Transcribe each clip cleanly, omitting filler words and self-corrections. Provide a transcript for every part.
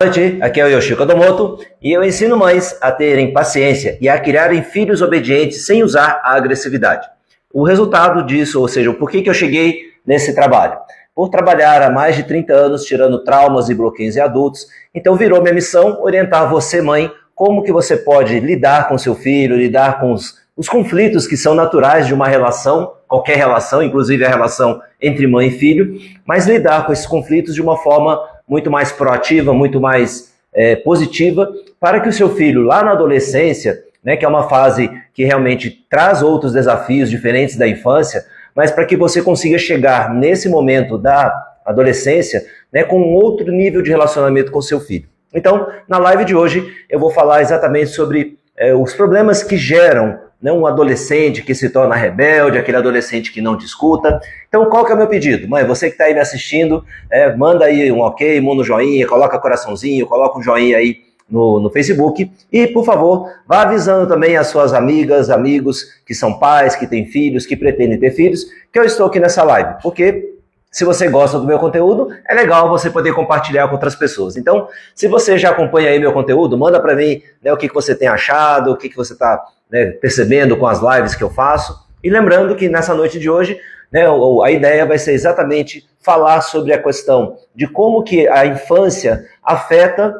Boa noite, aqui é o Yoshiko Kadomoto e eu ensino mães a terem paciência e a criarem filhos obedientes sem usar a agressividade. O resultado disso, ou seja, o porquê que eu cheguei nesse trabalho? Por trabalhar há mais de 30 anos tirando traumas e bloqueios em adultos, então virou minha missão orientar você, mãe, como que você pode lidar com seu filho, lidar com os conflitos que são naturais de uma relação, qualquer relação, inclusive a relação entre mãe e filho, mas lidar com esses conflitos de uma forma muito mais proativa, muito mais positiva, para que o seu filho lá na adolescência, né, que é uma fase que realmente traz outros desafios diferentes da infância, mas para que você consiga chegar nesse momento da adolescência, né, com um outro nível de relacionamento com seu filho. Então, na live de hoje, eu vou falar exatamente sobre os problemas que geram, né, um adolescente que se torna rebelde, aquele adolescente que não te escuta. Então, qual que é o meu pedido? Mãe, você que está aí me assistindo, manda aí um ok, manda um joinha, coloca coraçãozinho, coloca um joinha aí no Facebook. E, por favor, vá avisando também as suas amigas, amigos que são pais, que têm filhos, que pretendem ter filhos, que eu estou aqui nessa live. Porque se você gosta do meu conteúdo, é legal você poder compartilhar com outras pessoas. Então, se você já acompanha aí meu conteúdo, manda para mim, né, o que você tem achado, o que você está, né, percebendo com as lives que eu faço. E lembrando que nessa noite de hoje, né, a ideia vai ser exatamente falar sobre a questão de como que a infância afeta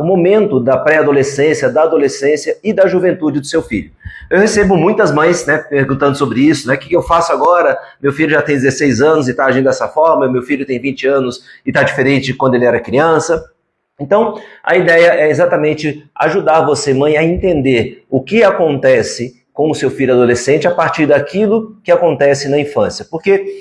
o momento da pré-adolescência, da adolescência e da juventude do seu filho. Eu recebo muitas mães, né, perguntando sobre isso, né, o que eu faço agora? Meu filho já tem 16 anos e está agindo dessa forma, meu filho tem 20 anos e está diferente de quando ele era criança. Então, a ideia é exatamente ajudar você, mãe, a entender o que acontece com o seu filho adolescente a partir daquilo que acontece na infância. Porque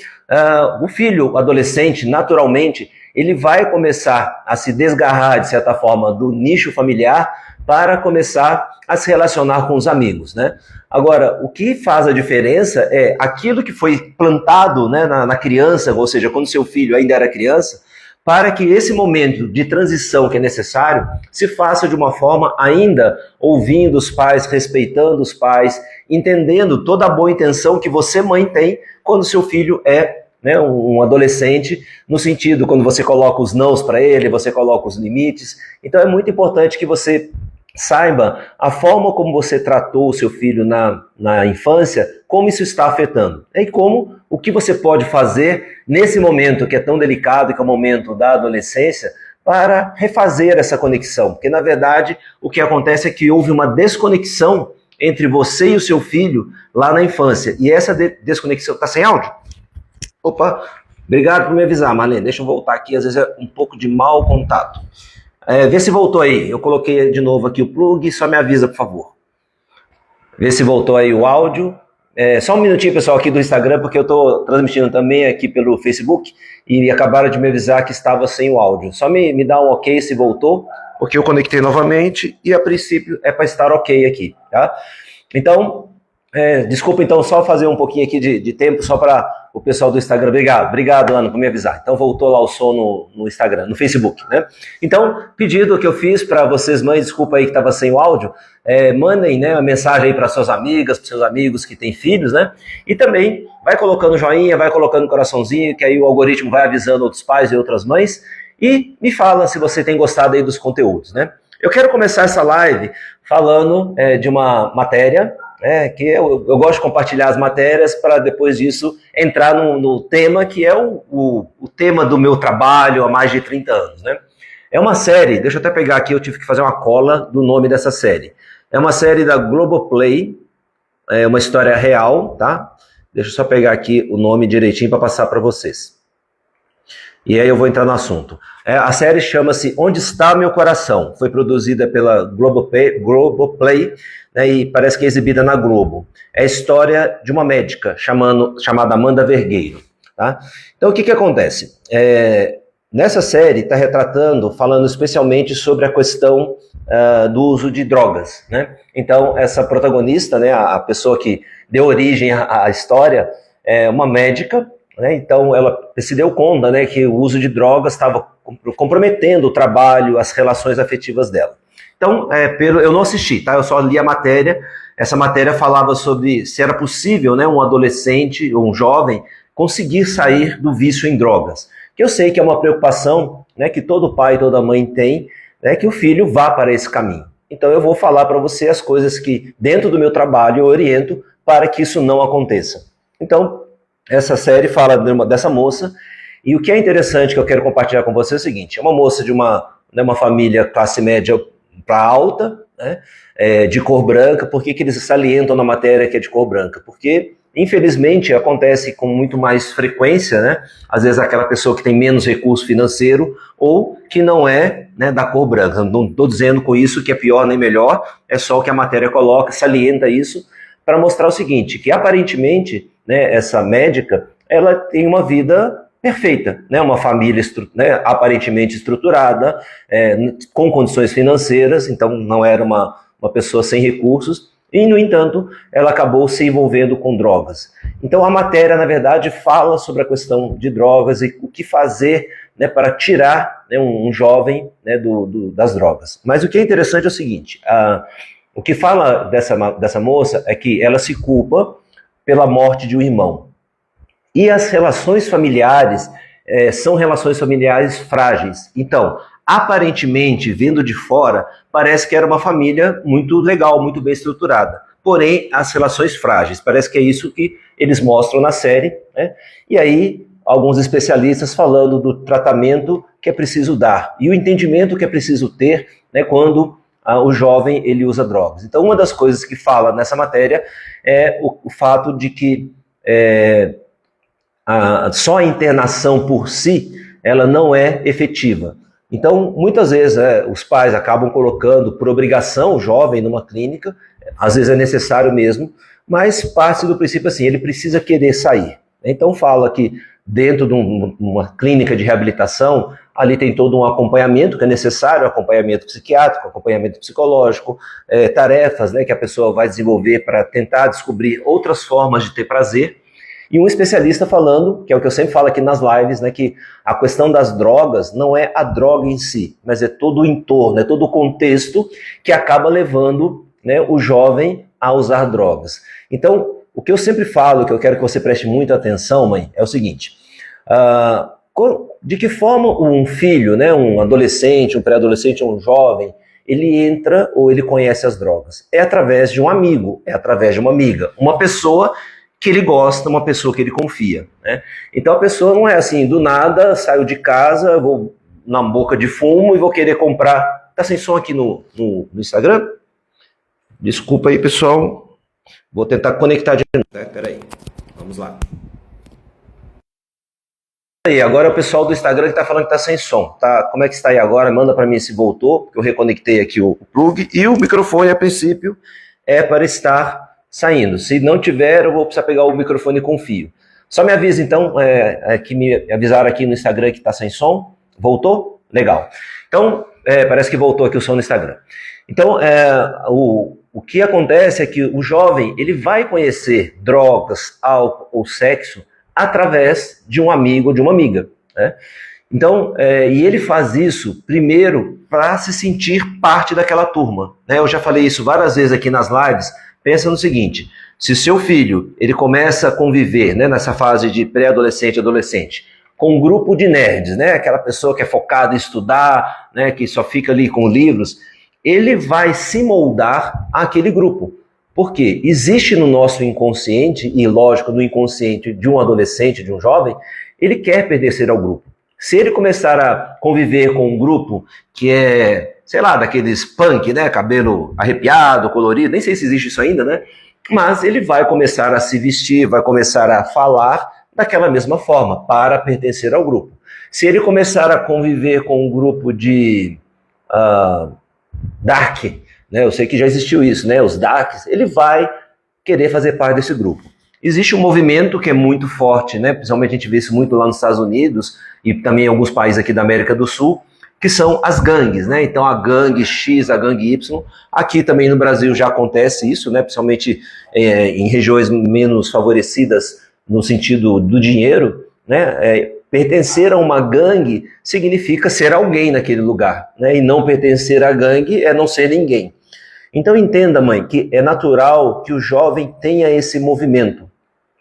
o filho adolescente, naturalmente, ele vai começar a se desgarrar, de certa forma, do nicho familiar para começar a se relacionar com os amigos, né? Agora, o que faz a diferença é aquilo que foi plantado, né, na criança, ou seja, quando seu filho ainda era criança, para que esse momento de transição que é necessário se faça de uma forma ainda ouvindo os pais, respeitando os pais, entendendo toda a boa intenção que você, mãe, tem quando seu filho é, né, um adolescente, no sentido, quando você coloca os nãos para ele, você coloca os limites. Então é muito importante que você saiba a forma como você tratou o seu filho na infância, como isso está afetando. E como o que você pode fazer nesse momento que é tão delicado, que é o momento da adolescência, para refazer essa conexão. Porque, na verdade, o que acontece é que houve uma desconexão entre você e o seu filho lá na infância. E essa desconexão... Tá sem áudio? Opa, obrigado por me avisar, Marlene. Deixa eu voltar aqui, às vezes é um pouco de mau contato. Vê se voltou aí. Eu coloquei de novo aqui o plug, só me avisa, por favor. Vê se voltou aí o áudio. Só um minutinho, pessoal, aqui do Instagram, porque eu estou transmitindo também aqui pelo Facebook e acabaram de me avisar que estava sem o áudio. Só me dá um ok se voltou, porque eu conectei novamente e a princípio é para estar ok aqui, tá? Então, desculpa então só fazer um pouquinho aqui de tempo só para o pessoal do Instagram. Obrigado, Ana, por me avisar. Então voltou lá o som no Instagram, no Facebook, né? Então, pedido que eu fiz para vocês, mães, desculpa aí que estava sem o áudio, mandem, né, uma mensagem aí para suas amigas, para seus amigos que têm filhos, né? E também vai colocando joinha, vai colocando coraçãozinho, que aí o algoritmo vai avisando outros pais e outras mães. E me fala se você tem gostado aí dos conteúdos, né? Eu quero começar essa live falando de uma matéria, que eu gosto de compartilhar as matérias para depois disso entrar no tema que é o tema do meu trabalho há mais de 30 anos, né? É uma série, deixa eu até pegar aqui, eu tive que fazer uma cola do nome dessa série. É uma série da Globoplay, é uma história real, tá? Deixa eu só pegar aqui o nome direitinho para passar para vocês. E aí eu vou entrar no assunto. A série chama-se Onde Está Meu Coração? Foi produzida pela Globoplay, né, e parece que é exibida na Globo. É a história de uma médica chamada Amanda Vergueiro. Tá? Então o que acontece? Nessa série está retratando, falando especialmente sobre a questão do uso de drogas. Né? Então essa protagonista, né, a pessoa que deu origem à história, é uma médica. Né? Então ela se deu conta, né, que o uso de drogas estava comprometendo o trabalho, as relações afetivas dela. Então, eu não assisti, tá? Eu só li a matéria. Essa matéria falava sobre se era possível, né, um adolescente ou um jovem conseguir sair do vício em drogas. Que eu sei que é uma preocupação né, que todo pai e toda mãe tem, né, que o filho vá para esse caminho. Então eu vou falar para você as coisas que dentro do meu trabalho eu oriento para que isso não aconteça. Então, essa série fala dessa moça, e o que é interessante que eu quero compartilhar com você é o seguinte: é uma moça de uma família classe média para alta, né, de cor branca. Por que eles salientam na matéria que é de cor branca? Porque, infelizmente, acontece com muito mais frequência, né, às vezes aquela pessoa que tem menos recurso financeiro ou que não é, né, da cor branca. Não estou dizendo com isso que é pior nem melhor, é só o que a matéria coloca, salienta isso, para mostrar o seguinte, que aparentemente, né, essa médica, ela tem uma vida perfeita, né, uma família né, aparentemente estruturada, com condições financeiras, então não era uma pessoa sem recursos, e, no entanto, ela acabou se envolvendo com drogas. Então a matéria, na verdade, fala sobre a questão de drogas e o que fazer, né, para tirar, né, um jovem, né, das drogas. Mas o que é interessante é o seguinte, o que fala dessa moça é que ela se culpa pela morte de um irmão. E as relações familiares são relações familiares frágeis. Então, aparentemente, vindo de fora, parece que era uma família muito legal, muito bem estruturada. Porém, as relações frágeis, parece que é isso que eles mostram na série, né? E aí, alguns especialistas falando do tratamento que é preciso dar e o entendimento que é preciso ter, né, quando o jovem ele usa drogas. Então, uma das coisas que fala nessa matéria é o fato de que só a internação por si, ela não é efetiva. Então, muitas vezes, os pais acabam colocando por obrigação o jovem numa clínica, às vezes é necessário mesmo, mas parte do princípio assim, ele precisa querer sair. Então fala que dentro de uma clínica de reabilitação, ali tem todo um acompanhamento que é necessário, acompanhamento psiquiátrico, acompanhamento psicológico, tarefas, né, que a pessoa vai desenvolver para tentar descobrir outras formas de ter prazer. E um especialista falando, que é o que eu sempre falo aqui nas lives, né, que a questão das drogas não é a droga em si, mas é todo o entorno, é todo o contexto que acaba levando, né, o jovem a usar drogas. Então, o que eu sempre falo, que eu quero que você preste muita atenção, mãe, é o seguinte: de que forma um filho, né, um adolescente, um pré-adolescente, um jovem, ele entra ou ele conhece as drogas? É através de um amigo, é através de uma amiga, uma pessoa que ele gosta, uma pessoa que ele confia, né? Então a pessoa não é assim, do nada, saio de casa, vou na boca de fumo e vou querer comprar. Tá sem som aqui no Instagram? Desculpa aí, pessoal. Vou tentar conectar de novo, né? Peraí, vamos lá. E agora é o pessoal do Instagram que tá falando que tá sem som, tá? Como é que está aí agora? Manda para mim se voltou, porque eu reconectei aqui o plug e o microfone, a princípio, é para estar saindo. Se não tiver, eu vou precisar pegar o microfone com fio. Só me avisa então, que me avisaram aqui no Instagram que está sem som. Voltou? Legal. Então, parece que voltou aqui o som no Instagram. Então, o que acontece é que o jovem ele vai conhecer drogas, álcool ou sexo através de um amigo ou de uma amiga, né? Então, e ele faz isso primeiro para se sentir parte daquela turma, né? Eu já falei isso várias vezes aqui nas lives. Pensa no seguinte: se seu filho ele começa a conviver, né, nessa fase de pré-adolescente, adolescente, com um grupo de nerds, né, aquela pessoa que é focada em estudar, né, que só fica ali com livros, ele vai se moldar àquele grupo. Por quê? Existe no nosso inconsciente, e lógico, no inconsciente de um adolescente, de um jovem, ele quer pertencer ao grupo. Se ele começar a conviver com um grupo que é, sei lá, daqueles punk, né, cabelo arrepiado, colorido, nem sei se existe isso ainda, né, mas ele vai começar a se vestir, vai começar a falar daquela mesma forma, para pertencer ao grupo. Se ele começar a conviver com um grupo de dark, né, eu sei que já existiu isso, né, os darks, ele vai querer fazer parte desse grupo. Existe um movimento que é muito forte, né, principalmente a gente vê isso muito lá nos Estados Unidos e também em alguns países aqui da América do Sul, que são as gangues, né? Então a gangue X, a gangue Y, aqui também no Brasil já acontece isso, né? Principalmente em regiões menos favorecidas no sentido do dinheiro, né? Pertencer a uma gangue significa ser alguém naquele lugar, né? E não pertencer à gangue é não ser ninguém. Então entenda, mãe, que é natural que o jovem tenha esse movimento.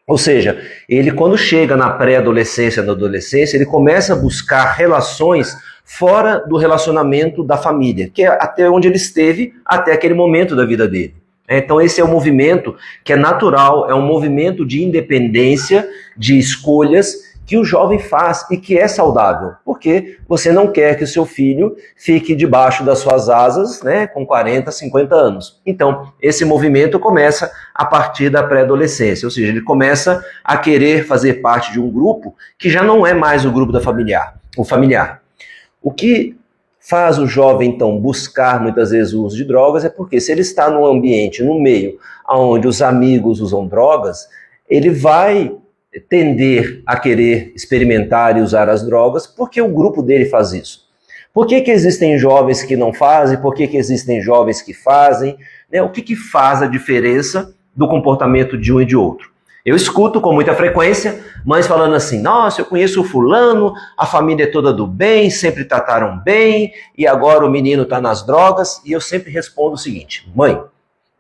Ou seja, ele quando chega na pré-adolescência, na adolescência, ele começa a buscar relações fora do relacionamento da família, que é até onde ele esteve até aquele momento da vida dele. Então esse é um movimento que é natural, é um movimento de independência, de escolhas que o jovem faz e que é saudável, porque você não quer que o seu filho fique debaixo das suas asas, né, com 40, 50 anos. Então, esse movimento começa a partir da pré-adolescência, ou seja, ele começa a querer fazer parte de um grupo que já não é mais o grupo da familiar, o familiar. O que faz o jovem, então, buscar muitas vezes o uso de drogas é porque se ele está num ambiente, no meio, onde os amigos usam drogas, ele vai tender a querer experimentar e usar as drogas porque o grupo dele faz isso. Por que existem jovens que não fazem? Por que existem jovens que fazem? O que faz a diferença do comportamento de um e de outro? Eu escuto com muita frequência mães falando assim: nossa, eu conheço o fulano, a família é toda do bem, sempre trataram bem, e agora o menino está nas drogas. E eu sempre respondo o seguinte: mãe,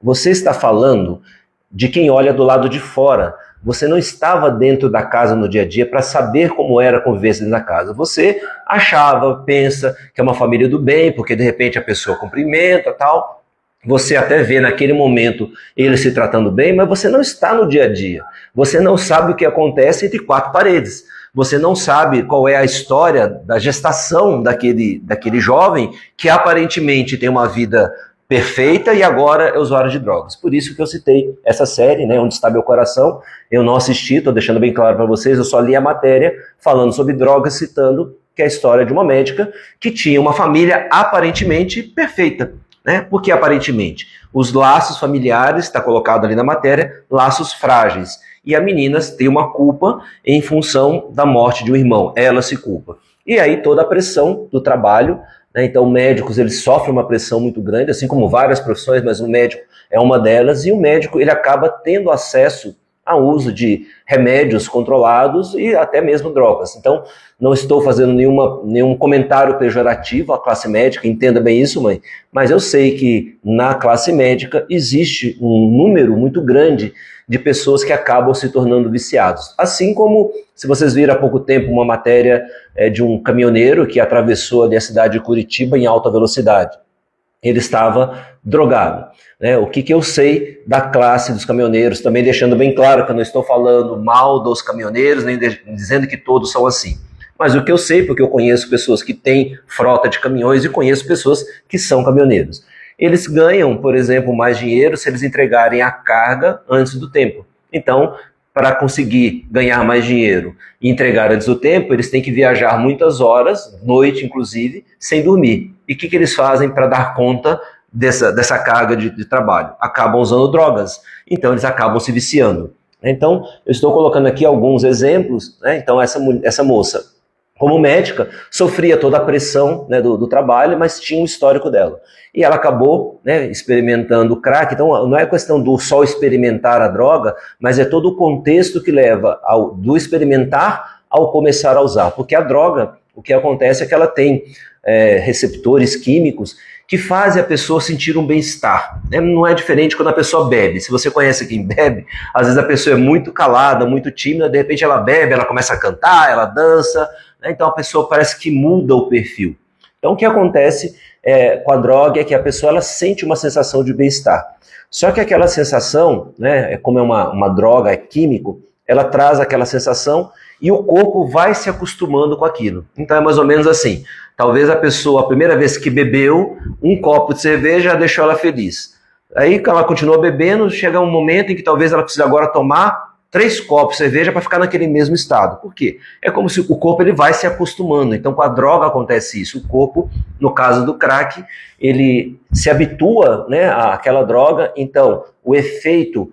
você está falando de quem olha do lado de fora. Você não estava dentro da casa no dia a dia para saber como era a convivência dentro da casa. Você achava, pensa que é uma família do bem, porque de repente a pessoa cumprimenta e tal. Você até vê naquele momento ele se tratando bem, mas você não está no dia a dia. Você não sabe o que acontece entre quatro paredes. Você não sabe qual é a história da gestação daquele jovem que aparentemente tem uma vida perfeita e agora é usuário de drogas. Por isso que eu citei essa série, né, Onde Está Meu Coração. Eu não assisti, estou deixando bem claro para vocês, eu só li a matéria falando sobre drogas, citando que é a história de uma médica que tinha uma família aparentemente perfeita. Né? Porque aparentemente os laços familiares, está colocado ali na matéria, laços frágeis. E a menina tem uma culpa em função da morte de um irmão. Ela se culpa. E aí toda a pressão do trabalho, né? Então médicos eles sofrem uma pressão muito grande, assim como várias profissões, mas o médico é uma delas. E o médico ele acaba tendo acesso ao uso de remédios controlados e até mesmo drogas. Então, não estou fazendo nenhum comentário pejorativo à classe médica, entenda bem isso, mãe, mas eu sei que na classe médica existe um número muito grande de pessoas que acabam se tornando viciados. Assim como, se vocês viram há pouco tempo uma matéria de um caminhoneiro que atravessou ali a cidade de Curitiba em alta velocidade. Ele estava drogado. Né? O que eu sei da classe dos caminhoneiros, também deixando bem claro que eu não estou falando mal dos caminhoneiros, nem dizendo que todos são assim. Mas o que eu sei, porque eu conheço pessoas que têm frota de caminhões e conheço pessoas que são caminhoneiros. Eles ganham, por exemplo, mais dinheiro se eles entregarem a carga antes do tempo. Então, para conseguir ganhar mais dinheiro e entregar antes do tempo, eles têm que viajar muitas horas, noite inclusive, sem dormir. E o que eles fazem para dar conta dessa carga de trabalho? Acabam usando drogas, então eles acabam se viciando. Então, eu estou colocando aqui alguns exemplos, né? Então essa moça, como médica, sofria toda a pressão, né, do trabalho, mas tinha um histórico dela. E ela acabou, né, experimentando crack. Então não é questão do só experimentar a droga, mas é todo o contexto que leva do experimentar ao começar a usar. Porque a droga, o que acontece é que ela tem receptores químicos que fazem a pessoa sentir um bem-estar. Não é diferente quando a pessoa bebe. Se você conhece quem bebe, às vezes a pessoa é muito calada, muito tímida, de repente ela bebe, ela começa a cantar, ela dança, né? Então a pessoa parece que muda o perfil. Então o que acontece com a droga é que a pessoa ela sente uma sensação de bem-estar. Só que aquela sensação, né, como é uma droga, é químico, ela traz aquela sensação e o corpo vai se acostumando com aquilo. Então é mais ou menos assim. Talvez a pessoa, a primeira vez que bebeu um copo de cerveja, já deixou ela feliz. Aí ela continua bebendo, chega um momento em que talvez ela precise agora tomar 3 copos de cerveja para ficar naquele mesmo estado. Por quê? É como se o corpo ele vai se acostumando. Então com a droga acontece isso. O corpo, no caso do crack, ele se habitua, né, àquela droga, então o efeito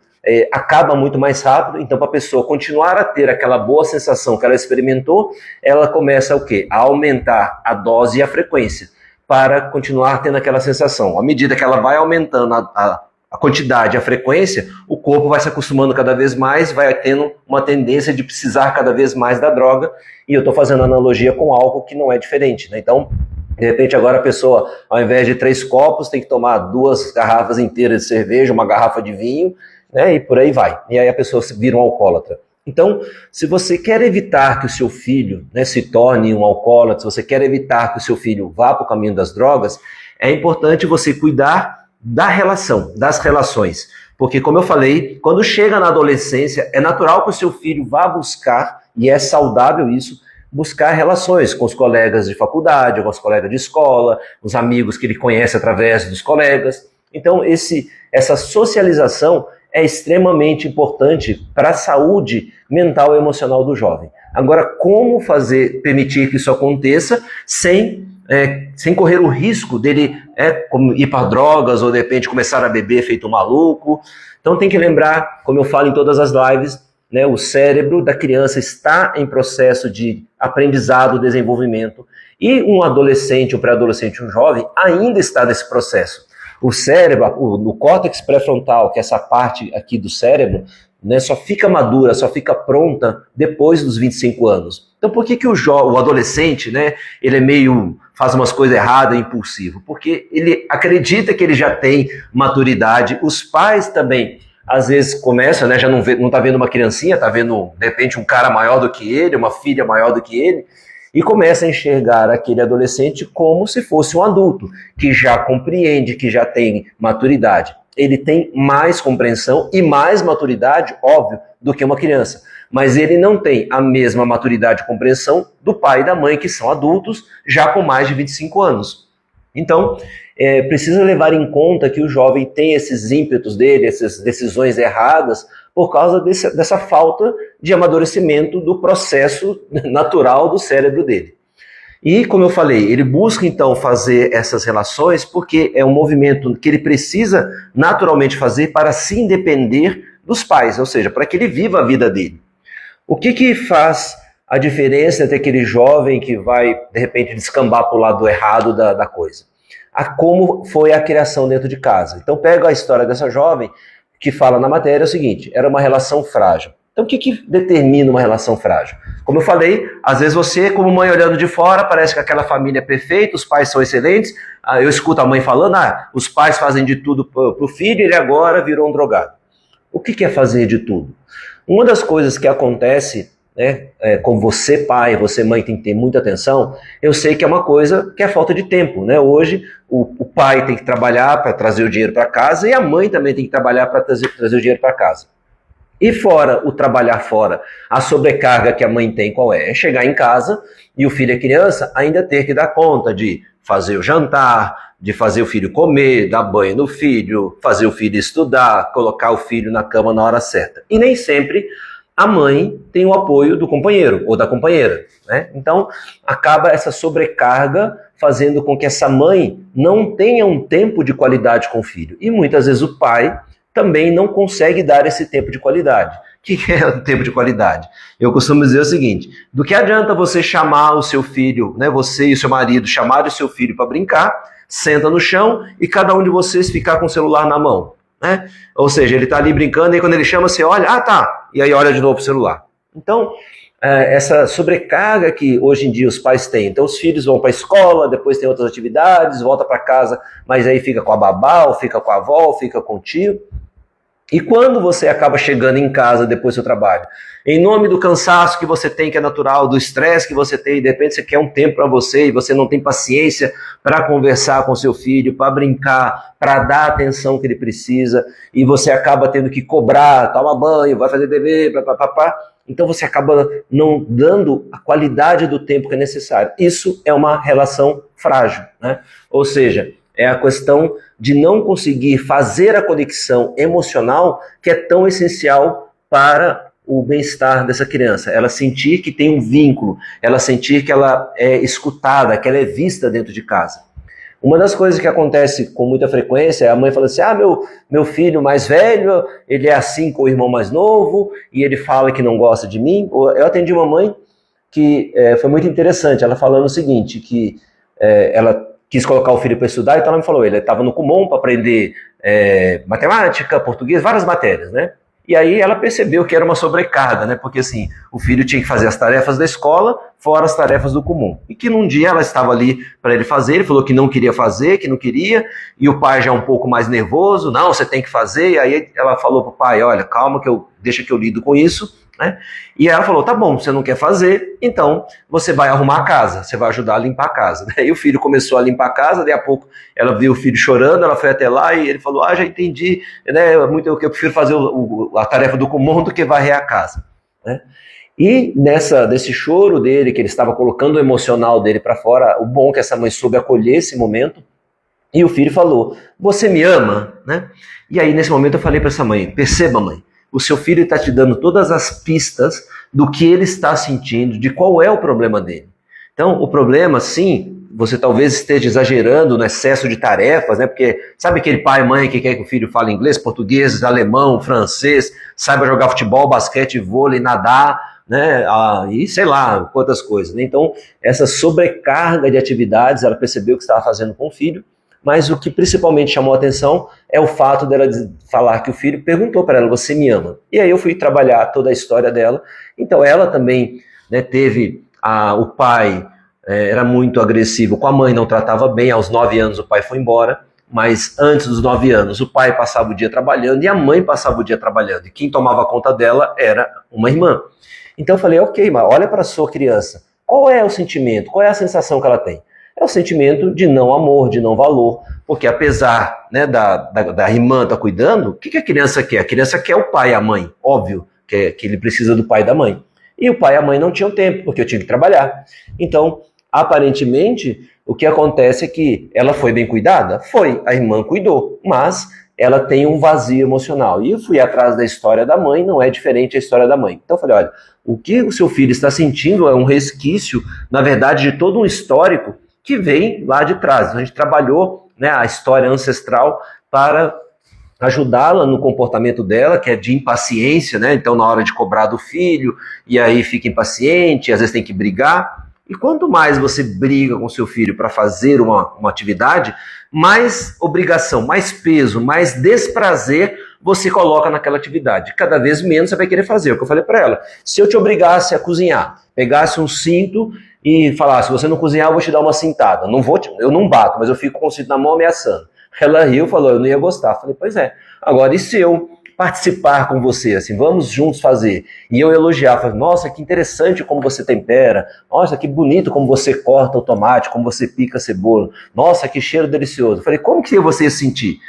acaba muito mais rápido. Então para a pessoa continuar a ter aquela boa sensação que ela experimentou, ela começa o quê? A aumentar a dose e a frequência para continuar tendo aquela sensação. À medida que ela vai aumentando a quantidade, a frequência, o corpo vai se acostumando cada vez mais, vai tendo uma tendência de precisar cada vez mais da droga, e eu estou fazendo analogia com álcool que não é diferente, né? Então, de repente agora a pessoa, ao invés de 3 copos, tem que tomar 2 garrafas inteiras de cerveja, uma garrafa de vinho, né? E por aí vai. E aí a pessoa se vira um alcoólatra. Então, se você quer evitar que o seu filho, né, se torne um alcoólatra, se você quer evitar que o seu filho vá para o caminho das drogas, é importante você cuidar da relação, das relações. Porque, como eu falei, quando chega na adolescência, é natural que o seu filho vá buscar, e é saudável isso, buscar relações com os colegas de faculdade, com os colegas de escola, os amigos que ele conhece através dos colegas. Então, essa socialização é extremamente importante para a saúde mental e emocional do jovem. Agora, como permitir que isso aconteça sem correr o risco dele ir para drogas ou de repente começar a beber feito um maluco? Então tem que lembrar, como eu falo em todas as lives, né, o cérebro da criança está em processo de aprendizado, desenvolvimento, e um adolescente, um pré-adolescente, um jovem ainda está nesse processo. O cérebro, o córtex pré-frontal, que é essa parte aqui do cérebro, né, só fica madura, só fica pronta depois dos 25 anos. Então por que o adolescente, né, ele faz umas coisas erradas, é impulsivo? Porque ele acredita que ele já tem maturidade. Os pais também, às vezes, começam, né, já não está vendo uma criancinha, está vendo, de repente, um cara maior do que ele, uma filha maior do que ele, e começa a enxergar aquele adolescente como se fosse um adulto, que já compreende, que já tem maturidade. Ele tem mais compreensão e mais maturidade, óbvio, do que uma criança. Mas ele não tem a mesma maturidade e compreensão do pai e da mãe, que são adultos, já com mais de 25 anos. Então, precisa levar em conta que o jovem tem esses ímpetos dele, essas decisões erradas, por causa dessa falta de amadurecimento do processo natural do cérebro dele. E, como eu falei, ele busca então fazer essas relações porque é um movimento que ele precisa naturalmente fazer para se independer dos pais, ou seja, para que ele viva a vida dele. O que faz a diferença entre aquele jovem que vai, de repente, descambar para o lado errado da coisa? Como foi a criação dentro de casa. Então, pega a história dessa jovem que fala na matéria o seguinte: era uma relação frágil. Então, o que determina uma relação frágil? Como eu falei, às vezes você, como mãe olhando de fora, parece que aquela família é perfeita, os pais são excelentes. Eu escuto a mãe falando, os pais fazem de tudo para o filho, ele agora virou um drogado. O que é fazer de tudo? Uma das coisas que acontece, né, como você pai, você mãe tem que ter muita atenção, eu sei que é uma coisa que é falta de tempo, né? Hoje o pai tem que trabalhar para trazer o dinheiro para casa e a mãe também tem que trabalhar para trazer o dinheiro para casa. E fora o trabalhar fora, a sobrecarga que a mãe tem qual é? É chegar em casa e o filho é criança, ainda ter que dar conta de fazer o jantar, de fazer o filho comer, dar banho no filho, fazer o filho estudar, colocar o filho na cama na hora certa. E nem sempre a mãe tem o apoio do companheiro ou da companheira, né? Então, acaba essa sobrecarga fazendo com que essa mãe não tenha um tempo de qualidade com o filho. E muitas vezes o pai também não consegue dar esse tempo de qualidade. O que é o tempo de qualidade? Eu costumo dizer o seguinte: do que adianta você chamar o seu filho, né, você e o seu marido, chamar o seu filho para brincar, senta no chão e cada um de vocês ficar com o celular na mão, né? Ou seja, ele está ali brincando e quando ele chama, você olha, tá, e aí olha de novo para o celular. Então, essa sobrecarga que hoje em dia os pais têm. Então os filhos vão para a escola, depois tem outras atividades, volta para casa, mas aí fica com a babá, ou fica com a avó, ou fica com o tio. E quando você acaba chegando em casa depois do seu trabalho, em nome do cansaço que você tem, que é natural, do estresse que você tem, de repente você quer um tempo para você e você não tem paciência para conversar com seu filho, para brincar, para dar a atenção que ele precisa, e você acaba tendo que cobrar, toma banho, vai fazer dever, papapá. Então você acaba não dando a qualidade do tempo que é necessário. Isso é uma relação frágil, né? Ou seja, é a questão de não conseguir fazer a conexão emocional que é tão essencial para o bem-estar dessa criança. Ela sentir que tem um vínculo, ela sentir que ela é escutada, que ela é vista dentro de casa. Uma das coisas que acontece com muita frequência é a mãe fala assim, meu filho mais velho, ele é assim com o irmão mais novo, e ele fala que não gosta de mim. Eu atendi uma mãe que foi muito interessante, ela falando o seguinte, que ela quis colocar o filho para estudar, então ela me falou, ele estava no Kumon para aprender matemática, português, várias matérias, né? E aí ela percebeu que era uma sobrecarga, né? Porque assim, o filho tinha que fazer as tarefas da escola, fora as tarefas do Kumon. E que num dia ela estava ali para ele fazer, ele falou que não queria fazer, que não queria, e o pai já um pouco mais nervoso, não, você tem que fazer, e aí ela falou pro pai, olha, calma, deixa que eu lido com isso. né? E ela falou, tá bom, você não quer fazer, então você vai arrumar a casa, você vai ajudar a limpar a casa. E o filho começou a limpar a casa, daí a pouco ela viu o filho chorando, ela foi até lá e ele falou, já entendi, né? Eu prefiro fazer a tarefa do comum do que varrer a casa, né? E nesse choro dele, que ele estava colocando o emocional dele para fora, o bom é que essa mãe soube acolher esse momento, e o filho falou, você me ama? Né? E aí nesse momento eu falei para essa mãe, perceba mãe, o seu filho está te dando todas as pistas do que ele está sentindo, de qual é o problema dele. Então o problema, sim, você talvez esteja exagerando no excesso de tarefas, né? Porque sabe aquele pai e mãe que quer que o filho fale inglês, português, alemão, francês, saiba jogar futebol, basquete, vôlei, nadar, né? E sei lá, quantas coisas, né? Então, essa sobrecarga de atividades, ela percebeu que estava fazendo com o filho, mas o que principalmente chamou a atenção é o fato dela falar que o filho perguntou para ela, você me ama? E aí eu fui trabalhar toda a história dela. Então ela também, né, teve o pai era muito agressivo com a mãe, não tratava bem, aos 9 anos o pai foi embora, mas antes dos 9 anos o pai passava o dia trabalhando e a mãe passava o dia trabalhando, e quem tomava conta dela era uma irmã. Então eu falei, ok, mas olha para a sua criança, qual é o sentimento, qual é a sensação que ela tem? É o sentimento de não amor, de não valor, porque apesar, né, da irmã estar cuidando, o que a criança quer? A criança quer o pai e a mãe, óbvio que ele precisa do pai e da mãe. E o pai e a mãe não tinham tempo, porque eu tinha que trabalhar. Então, aparentemente, o que acontece é que ela foi bem cuidada? Foi, a irmã cuidou, mas ela tem um vazio emocional. E eu fui atrás da história da mãe, não é diferente a história da mãe. Então eu falei, olha, o que o seu filho está sentindo é um resquício, na verdade, de todo um histórico que vem lá de trás. A gente trabalhou, né, a história ancestral para ajudá-la no comportamento dela, que é de impaciência, né? Então na hora de cobrar do filho, e aí fica impaciente, às vezes tem que brigar. E quanto mais você briga com seu filho para fazer uma atividade, mais obrigação, mais peso, mais desprazer você coloca naquela atividade. Cada vez menos você vai querer fazer. O que eu falei para ela, se eu te obrigasse a cozinhar, pegasse um cinto e falasse, se você não cozinhar eu vou te dar uma cintada. Eu não bato, mas eu fico com o cinto na mão ameaçando. Ela riu, falou, eu não ia gostar. Falei, pois é. Agora, e se eu participar com você, assim, vamos juntos fazer? E eu elogiar, falei, nossa, que interessante como você tempera, nossa, que bonito como você corta o tomate, como você pica a cebola, nossa, que cheiro delicioso. Falei, como que você ia sentir?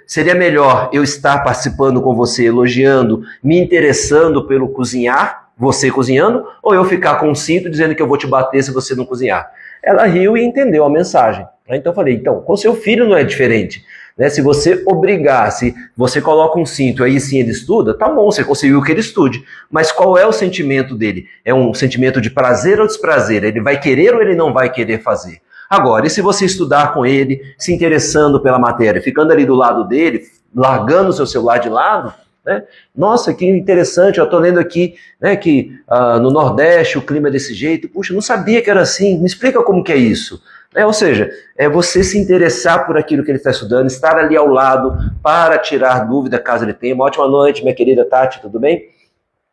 Seria melhor eu estar participando com você, elogiando, me interessando pelo cozinhar, você cozinhando, ou eu ficar com um cinto dizendo que eu vou te bater se você não cozinhar? Ela riu e entendeu a mensagem. Então eu falei, então, com seu filho não é diferente. Né? Se você obrigar, se você coloca um cinto, aí sim ele estuda, tá bom, você conseguiu que ele estude. Mas qual é o sentimento dele? É um sentimento de prazer ou desprazer? Ele vai querer ou ele não vai querer fazer? Agora, e se você estudar com ele, se interessando pela matéria, ficando ali do lado dele, largando o seu celular de lado, né? Nossa, que interessante, eu estou lendo aqui, né, que no Nordeste o clima é desse jeito. Puxa, não sabia que era assim, me explica como que é isso. Ou seja, é você se interessar por aquilo que ele está estudando, estar ali ao lado para tirar dúvida caso ele tenha. Uma ótima noite, minha querida Tati, tudo bem?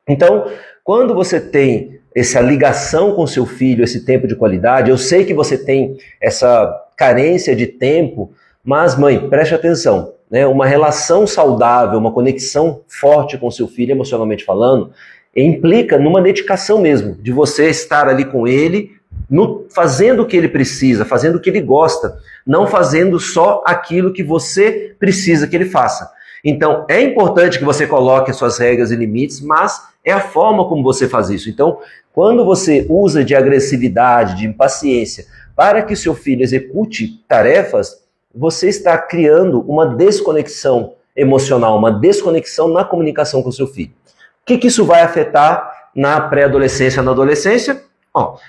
Então, quando você tem essa ligação com seu filho, esse tempo de qualidade, eu sei que você tem essa carência de tempo, mas mãe, preste atenção, né? Uma relação saudável, uma conexão forte com seu filho, emocionalmente falando, implica numa dedicação mesmo, de você estar ali com ele, fazendo o que ele precisa, fazendo o que ele gosta, não fazendo só aquilo que você precisa que ele faça. Então, é importante que você coloque as suas regras e limites, mas é a forma como você faz isso. Então, quando você usa de agressividade, de impaciência, para que seu filho execute tarefas, você está criando uma desconexão emocional, uma desconexão na comunicação com seu filho. O que isso vai afetar na pré-adolescência, na adolescência?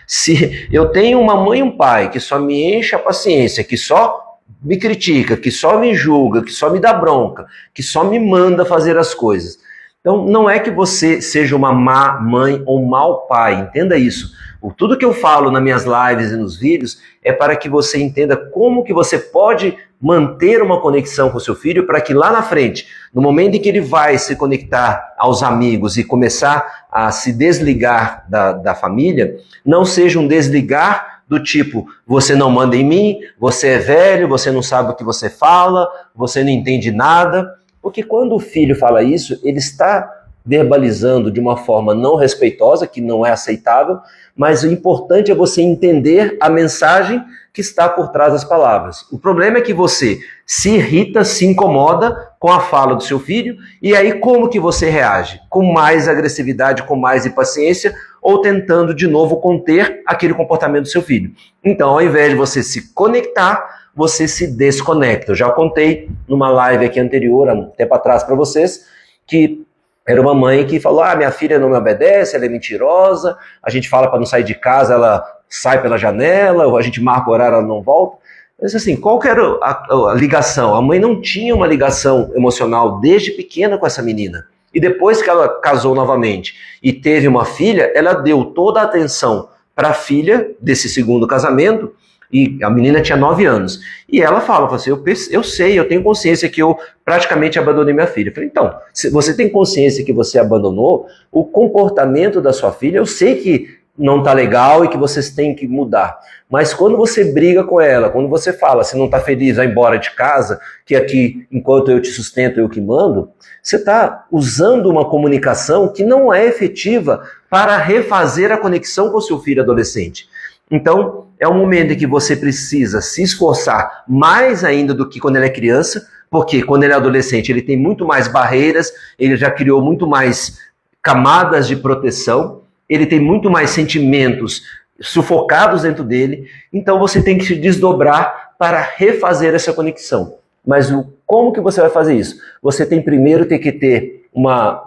Se eu tenho uma mãe e um pai que só me enche a paciência, que só me critica, que só me julga, que só me dá bronca, que só me manda fazer as coisas. Então, não é que você seja uma má mãe ou um mau pai, entenda isso. Tudo que eu falo nas minhas lives e nos vídeos é para que você entenda como que você pode manter uma conexão com seu filho para que lá na frente, no momento em que ele vai se conectar aos amigos e começar a se desligar da família, não seja um desligar do tipo, você não manda em mim, você é velho, você não sabe o que você fala, você não entende nada. Porque quando o filho fala isso, ele está verbalizando de uma forma não respeitosa, que não é aceitável, mas o importante é você entender a mensagem que está por trás das palavras. O problema é que você se irrita, se incomoda com a fala do seu filho, e aí como que você reage? Com mais agressividade, com mais impaciência, ou tentando de novo conter aquele comportamento do seu filho. Então, ao invés de você se conectar, você se desconecta. Eu já contei numa live aqui anterior, há um tempo atrás para vocês, que era uma mãe que falou, minha filha não me obedece, ela é mentirosa, a gente fala para não sair de casa, ela sai pela janela, ou a gente marca o horário, ela não volta. Mas assim, qual que era a ligação? A mãe não tinha uma ligação emocional desde pequena com essa menina. E depois que ela casou novamente e teve uma filha, ela deu toda a atenção para a filha desse segundo casamento, e a menina tinha 9 anos. E ela fala assim, eu sei, eu tenho consciência que eu praticamente abandonei minha filha. Eu falei, então, se você tem consciência que você abandonou, o comportamento da sua filha, eu sei que não tá legal e que vocês têm que mudar. Mas quando você briga com ela, quando você fala, se não tá feliz, vai embora de casa, que aqui, enquanto eu te sustento, eu que mando, você está usando uma comunicação que não é efetiva para refazer a conexão com seu filho adolescente. Então, é um momento em que você precisa se esforçar mais ainda do que quando ele é criança, porque quando ele é adolescente, ele tem muito mais barreiras, ele já criou muito mais camadas de proteção, ele tem muito mais sentimentos sufocados dentro dele, então você tem que se desdobrar para refazer essa conexão. Mas como que você vai fazer isso? Você tem primeiro que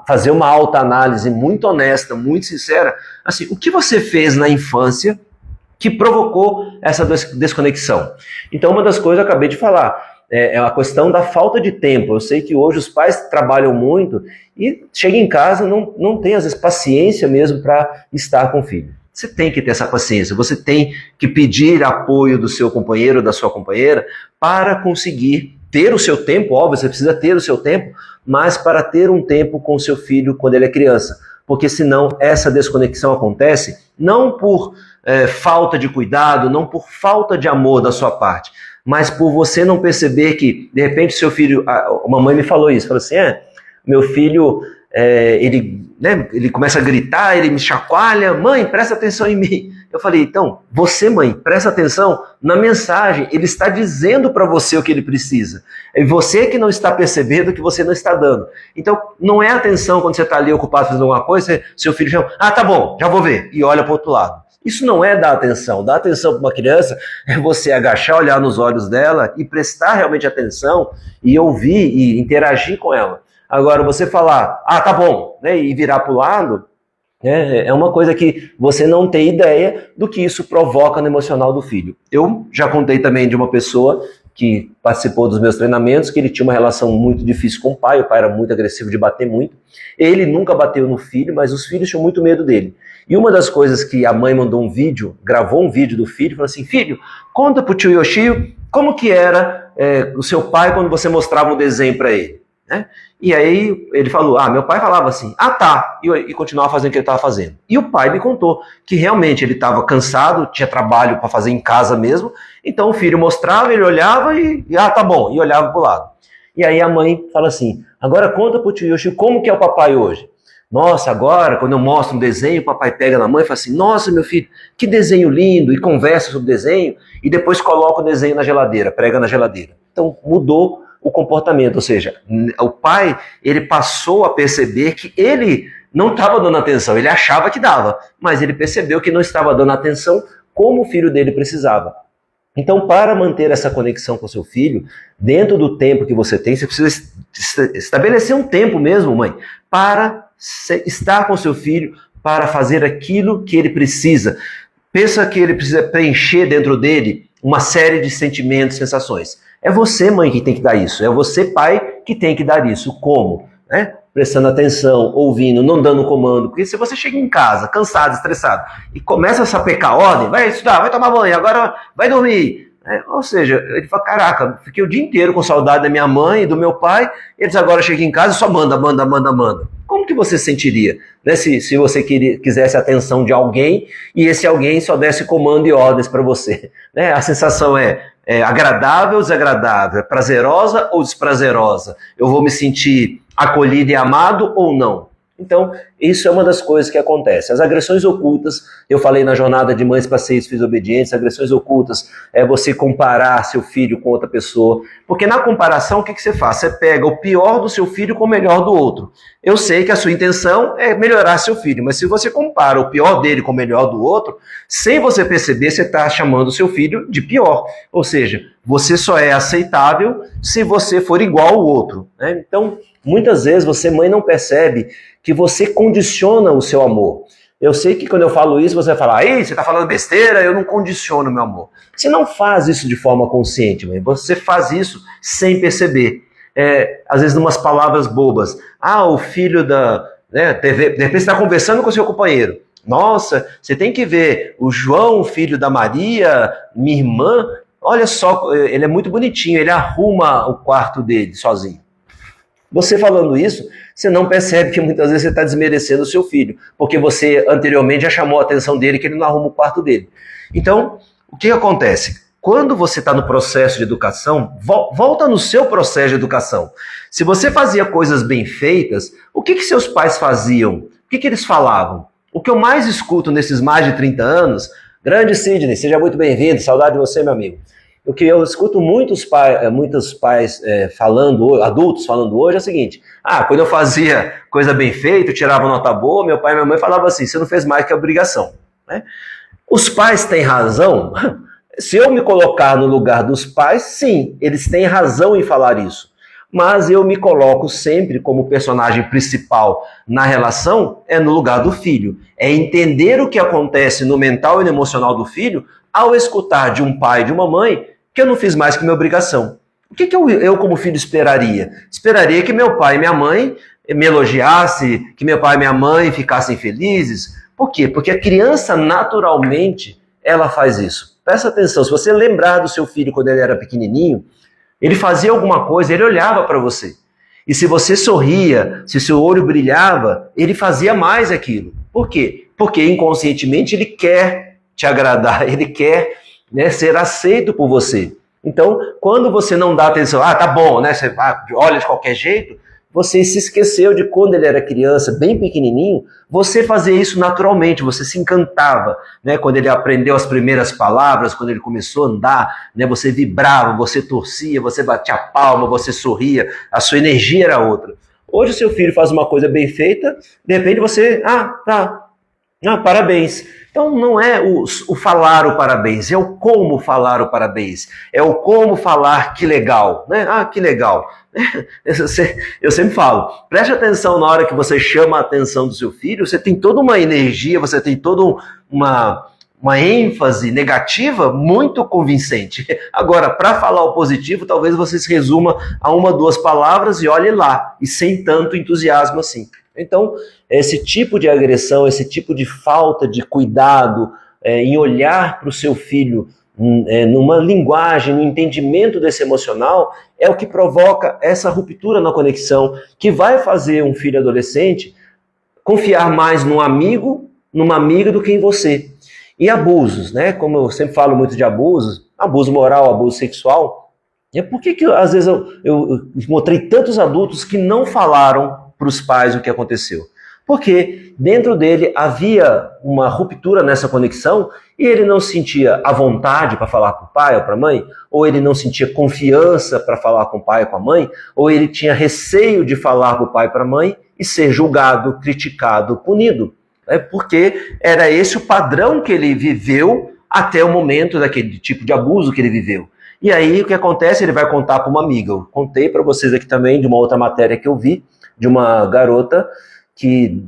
fazer uma autoanálise muito honesta, muito sincera, assim, o que você fez na infância que provocou essa desconexão? Então, uma das coisas eu acabei de falar, é a questão da falta de tempo. Eu sei que hoje os pais trabalham muito e chegam em casa, não tem às vezes paciência mesmo para estar com o filho. Você tem que ter essa paciência, você tem que pedir apoio do seu companheiro ou da sua companheira para conseguir ter o seu tempo, óbvio, você precisa ter o seu tempo, mas para ter um tempo com o seu filho quando ele é criança. Porque senão essa desconexão acontece não por falta de cuidado, não por falta de amor da sua parte, mas por você não perceber que, de repente, seu filho... Uma mãe me falou isso, falou assim, meu filho, ele começa a gritar, ele me chacoalha, mãe, presta atenção em mim. Eu falei, então, você, mãe, presta atenção na mensagem, ele está dizendo para você o que ele precisa. É você que não está percebendo que você não está dando. Então, não é atenção quando você está ali ocupado fazendo alguma coisa, seu filho chama, tá bom, já vou ver, e olha para o outro lado. Isso não é dar atenção. Dar atenção para uma criança é você agachar, olhar nos olhos dela e prestar realmente atenção e ouvir e interagir com ela. Agora, você falar, tá bom, né, e virar para o lado, é uma coisa que você não tem ideia do que isso provoca no emocional do filho. Eu já contei também de uma pessoa que participou dos meus treinamentos, que ele tinha uma relação muito difícil com o pai era muito agressivo de bater muito. Ele nunca bateu no filho, mas os filhos tinham muito medo dele. E uma das coisas que a mãe mandou um vídeo, gravou um vídeo do filho, falou assim, filho, conta pro tio Yoshio como que era o seu pai quando você mostrava um desenho para ele. Né? E aí ele falou, meu pai falava assim, tá, e continuava fazendo o que ele estava fazendo. E o pai me contou que realmente ele estava cansado, tinha trabalho para fazer em casa mesmo, então o filho mostrava, ele olhava e tá bom, e olhava para o lado. E aí a mãe fala assim, agora conta pro tio Yoshio como que é o papai hoje. Nossa, agora quando eu mostro um desenho, o papai pega na mãe e fala assim, nossa meu filho, que desenho lindo, e conversa sobre o desenho, e depois coloca o desenho na geladeira, prega na geladeira. Então mudou o comportamento, ou seja, o pai, ele passou a perceber que ele não estava dando atenção, ele achava que dava, mas ele percebeu que não estava dando atenção como o filho dele precisava. Então, para manter essa conexão com seu filho, dentro do tempo que você tem, você precisa estabelecer um tempo mesmo, mãe, para estar com seu filho, para fazer aquilo que ele precisa. Pensa que ele precisa preencher dentro dele uma série de sentimentos, sensações. É você, mãe, que tem que dar isso. É você, pai, que tem que dar isso. Como? Prestando atenção, ouvindo, não dando comando. Porque se você chega em casa, cansado, estressado, e começa a sapecar a ordem, vai estudar, vai tomar banho, agora vai dormir. Ou seja, ele fala, caraca, fiquei o dia inteiro com saudade da minha mãe e do meu pai, eles agora chegam em casa e só manda. Como que você sentiria, né, se você quisesse a atenção de alguém e esse alguém só desse comando e ordens para você? Né? A sensação é agradável ou desagradável? É prazerosa ou desprazerosa? Eu vou me sentir acolhido e amado ou não? Então, isso é uma das coisas que acontece. As agressões ocultas, eu falei na jornada de Mães para Seis Filhos Obedientes, agressões ocultas é você comparar seu filho com outra pessoa, porque na comparação o que você faz? Você pega o pior do seu filho com o melhor do outro. Eu sei que a sua intenção é melhorar seu filho, mas se você compara o pior dele com o melhor do outro, sem você perceber, você está chamando o seu filho de pior. Ou seja, você só é aceitável se você for igual ao outro, né? Então, muitas vezes você, mãe, não percebe que você condiciona o seu amor. Eu sei que quando eu falo isso, você vai falar, aí, você está falando besteira, eu não condiciono meu amor. Você não faz isso de forma consciente, mãe. Você faz isso sem perceber. Às vezes, umas palavras bobas. Ah, o filho da... Né, de repente você está conversando com o seu companheiro. Nossa, você tem que ver o João, filho da Maria, minha irmã, olha só, ele é muito bonitinho, ele arruma o quarto dele sozinho. Você falando isso, você não percebe que muitas vezes você está desmerecendo o seu filho, porque você anteriormente já chamou a atenção dele que ele não arruma o quarto dele. Então, o que acontece? Quando você está no processo de educação, volta no seu processo de educação. Se você fazia coisas bem feitas, o que seus pais faziam? O que eles falavam? O que eu mais escuto nesses mais de 30 anos, grande Sidney, seja muito bem-vindo, saudade de você, meu amigo. O que eu escuto muitos pais falando, adultos falando hoje é o seguinte, quando eu fazia coisa bem feita, tirava nota boa, meu pai e minha mãe falavam assim, você não fez mais que a obrigação, né? Os pais têm razão? Se eu me colocar no lugar dos pais, sim, eles têm razão em falar isso. Mas eu me coloco sempre como personagem principal na relação, no lugar do filho. É entender o que acontece no mental e no emocional do filho ao escutar de um pai e de uma mãe que eu não fiz mais que minha obrigação. O que eu como filho esperaria? Esperaria que meu pai e minha mãe me elogiassem, que meu pai e minha mãe ficassem felizes. Por quê? Porque a criança naturalmente ela faz isso. Presta atenção, se você lembrar do seu filho quando ele era pequenininho, ele fazia alguma coisa, ele olhava para você. E se você sorria, se seu olho brilhava, ele fazia mais aquilo. Por quê? Porque inconscientemente ele quer te agradar, ele quer, né, ser aceito por você. Então, quando você não dá atenção, tá bom, né, você olha de qualquer jeito, você se esqueceu de quando ele era criança, bem pequenininho, você fazia isso naturalmente, você se encantava, né? Quando ele aprendeu as primeiras palavras, quando ele começou a andar, né? Você vibrava, você torcia, você batia a palma, você sorria, a sua energia era outra. Hoje o seu filho faz uma coisa bem feita, de repente você, parabéns. Então não é o falar o parabéns, é o como falar o parabéns, é o como falar que legal, né? Que legal. Eu sempre falo, preste atenção na hora que você chama a atenção do seu filho, você tem toda uma energia, você tem toda uma ênfase negativa muito convincente. Agora, para falar o positivo, talvez você se resuma a uma, duas palavras e olhe lá, e sem tanto entusiasmo assim. Então, esse tipo de agressão, esse tipo de falta de cuidado em olhar para o seu filho numa linguagem, no entendimento desse emocional, é o que provoca essa ruptura na conexão, que vai fazer um filho adolescente confiar mais num amigo, numa amiga do que em você. E abusos, né? Como eu sempre falo muito de abusos, abuso moral, abuso sexual, por que às vezes eu encontrei tantos adultos que não falaram para os pais o que aconteceu? Porque dentro dele havia uma ruptura nessa conexão e ele não sentia a vontade para falar para o pai ou para a mãe, ou ele não sentia confiança para falar com o pai ou com a mãe, ou ele tinha receio de falar para o pai e para a mãe e ser julgado, criticado, punido. Porque era esse o padrão que ele viveu até o momento daquele tipo de abuso que ele viveu. E aí o que acontece? Ele vai contar para uma amiga. Eu contei para vocês aqui também de uma outra matéria que eu vi, de uma garota que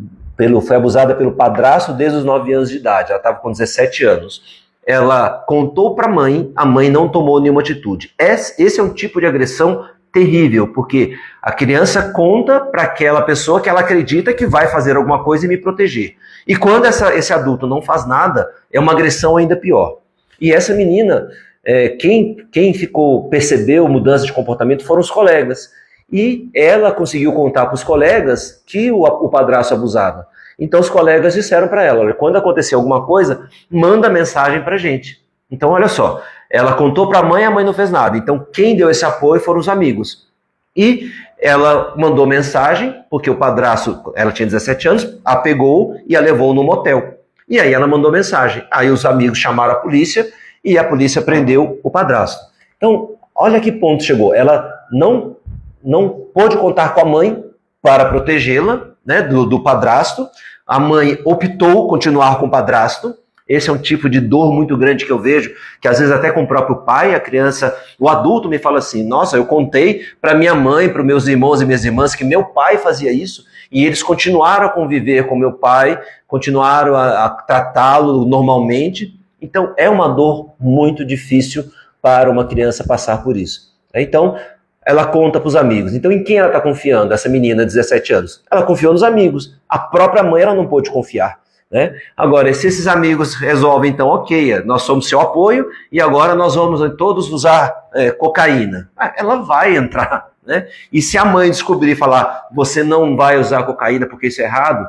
foi abusada pelo padrasto desde os 9 anos de idade. Ela estava com 17 anos. Ela contou para a mãe não tomou nenhuma atitude. Esse é um tipo de agressão terrível, porque a criança conta para aquela pessoa que ela acredita que vai fazer alguma coisa e me proteger. E quando esse adulto não faz nada, é uma agressão ainda pior. E essa menina, quem percebeu mudança de comportamento foram os colegas. E ela conseguiu contar para os colegas que o padrasto abusava. Então os colegas disseram para ela, olha, quando acontecer alguma coisa, manda mensagem para a gente. Então olha só, ela contou para a mãe não fez nada. Então quem deu esse apoio foram os amigos. E ela mandou mensagem, porque o padrasto, ela tinha 17 anos, a pegou e a levou no motel. E aí ela mandou mensagem. Aí os amigos chamaram a polícia e a polícia prendeu o padrasto. Então, olha que ponto chegou. Ela não pôde contar com a mãe para protegê-la, né, do padrasto. A mãe optou continuar com o padrasto. Esse é um tipo de dor muito grande que eu vejo, que às vezes até com o próprio pai, a criança, o adulto me fala assim, nossa, eu contei para minha mãe, para os meus irmãos e minhas irmãs que meu pai fazia isso, e eles continuaram a conviver com meu pai, continuaram a tratá-lo normalmente. Então é uma dor muito difícil para uma criança passar por isso. Então ela conta para os amigos. Então em quem ela está confiando, essa menina de 17 anos? Ela confiou nos amigos. A própria mãe ela não pôde confiar. Né? Agora, se esses amigos resolvem, então, ok, nós somos seu apoio e agora nós vamos todos usar cocaína, ela vai entrar. Né? E se a mãe descobrir e falar, você não vai usar cocaína porque isso é errado,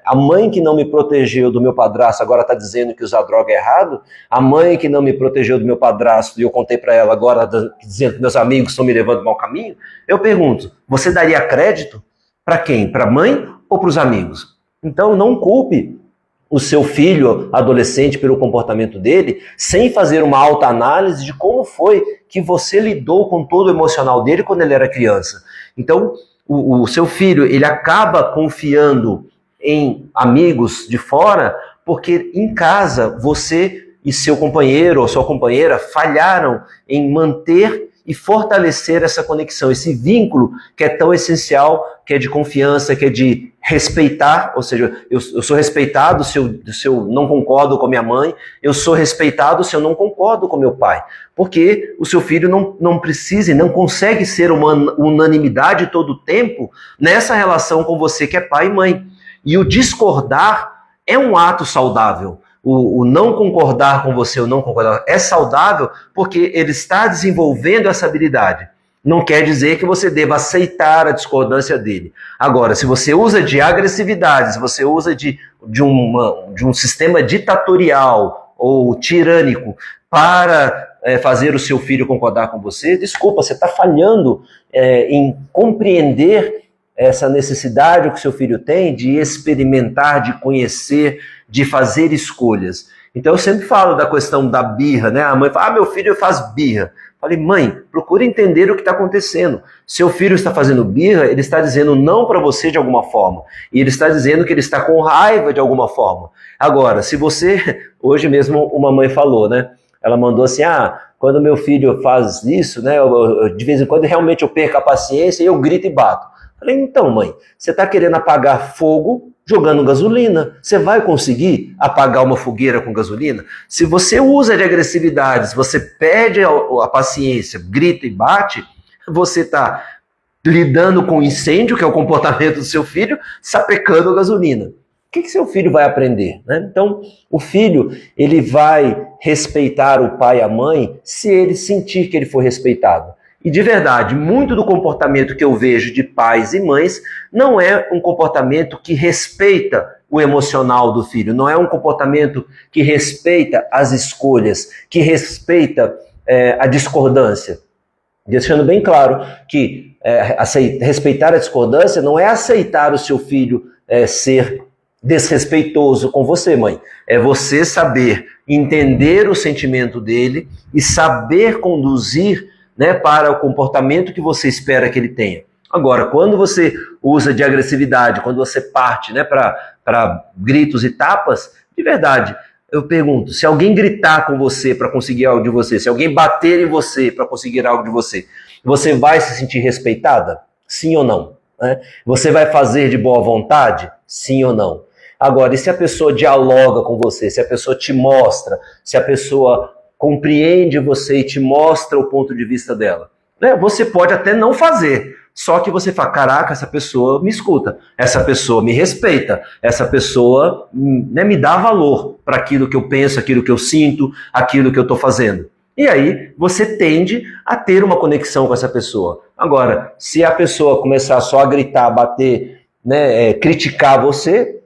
a mãe que não me protegeu do meu padrasto agora está dizendo que usar droga é errado, a mãe que não me protegeu do meu padrasto e eu contei para ela agora dizendo que meus amigos estão me levando para o mau caminho, eu pergunto, você daria crédito para quem? Para a mãe ou para os amigos? Então não culpe o seu filho adolescente pelo comportamento dele, sem fazer uma autoanálise de como foi que você lidou com todo o emocional dele quando ele era criança. Então, o seu filho, ele acaba confiando em amigos de fora, porque em casa você e seu companheiro ou sua companheira falharam em manter e fortalecer essa conexão, esse vínculo que é tão essencial, que é de confiança, que é de respeitar, ou seja, eu sou respeitado se eu não concordo com a minha mãe, eu sou respeitado se eu não concordo com meu pai, porque o seu filho não precisa e não consegue ser uma unanimidade todo o tempo nessa relação com você que é pai e mãe. E o discordar é um ato saudável. O não concordar com você, o não concordar, é saudável porque ele está desenvolvendo essa habilidade. Não quer dizer que você deva aceitar a discordância dele. Agora, se você usa de agressividade, se você usa de um sistema ditatorial ou tirânico para fazer o seu filho concordar com você, desculpa, você está falhando em compreender essa necessidade que o seu filho tem de experimentar, de conhecer, de fazer escolhas. Então eu sempre falo da questão da birra, né? A mãe fala, meu filho faz birra. Falei, mãe, procure entender o que está acontecendo. Seu filho está fazendo birra, ele está dizendo não para você de alguma forma. E ele está dizendo que ele está com raiva de alguma forma. Agora, se você... Hoje mesmo uma mãe falou, né? Ela mandou assim, quando meu filho faz isso, né? De vez em quando realmente eu perco a paciência e eu grito e bato. Falei, então mãe, você está querendo apagar fogo jogando gasolina. Você vai conseguir apagar uma fogueira com gasolina? Se você usa de agressividade, se você perde a paciência, grita e bate, você está lidando com incêndio, que é o comportamento do seu filho, sapecando a gasolina. O que seu filho vai aprender? Né? Então, o filho ele vai respeitar o pai e a mãe se ele sentir que ele foi respeitado. E de verdade, muito do comportamento que eu vejo de pais e mães não é um comportamento que respeita o emocional do filho, não é um comportamento que respeita as escolhas, que respeita a discordância. Deixando bem claro que respeitar a discordância não é aceitar o seu filho ser desrespeitoso com você, mãe. É você saber entender o sentimento dele e saber conduzir para o comportamento que você espera que ele tenha. Agora, quando você usa de agressividade, quando você parte para gritos e tapas, de verdade, eu pergunto, se alguém gritar com você para conseguir algo de você, se alguém bater em você para conseguir algo de você, você vai se sentir respeitada? Sim ou não? Você vai fazer de boa vontade? Sim ou não? Agora, e se a pessoa dialoga com você, se a pessoa te mostra, se a pessoa compreende você e te mostra o ponto de vista dela. Você pode até não fazer, só que você fala, caraca, essa pessoa me escuta, essa pessoa me respeita, essa pessoa me dá valor para aquilo que eu penso, aquilo que eu sinto, aquilo que eu estou fazendo. E aí você tende a ter uma conexão com essa pessoa. Agora, se a pessoa começar só a gritar, bater, criticar você...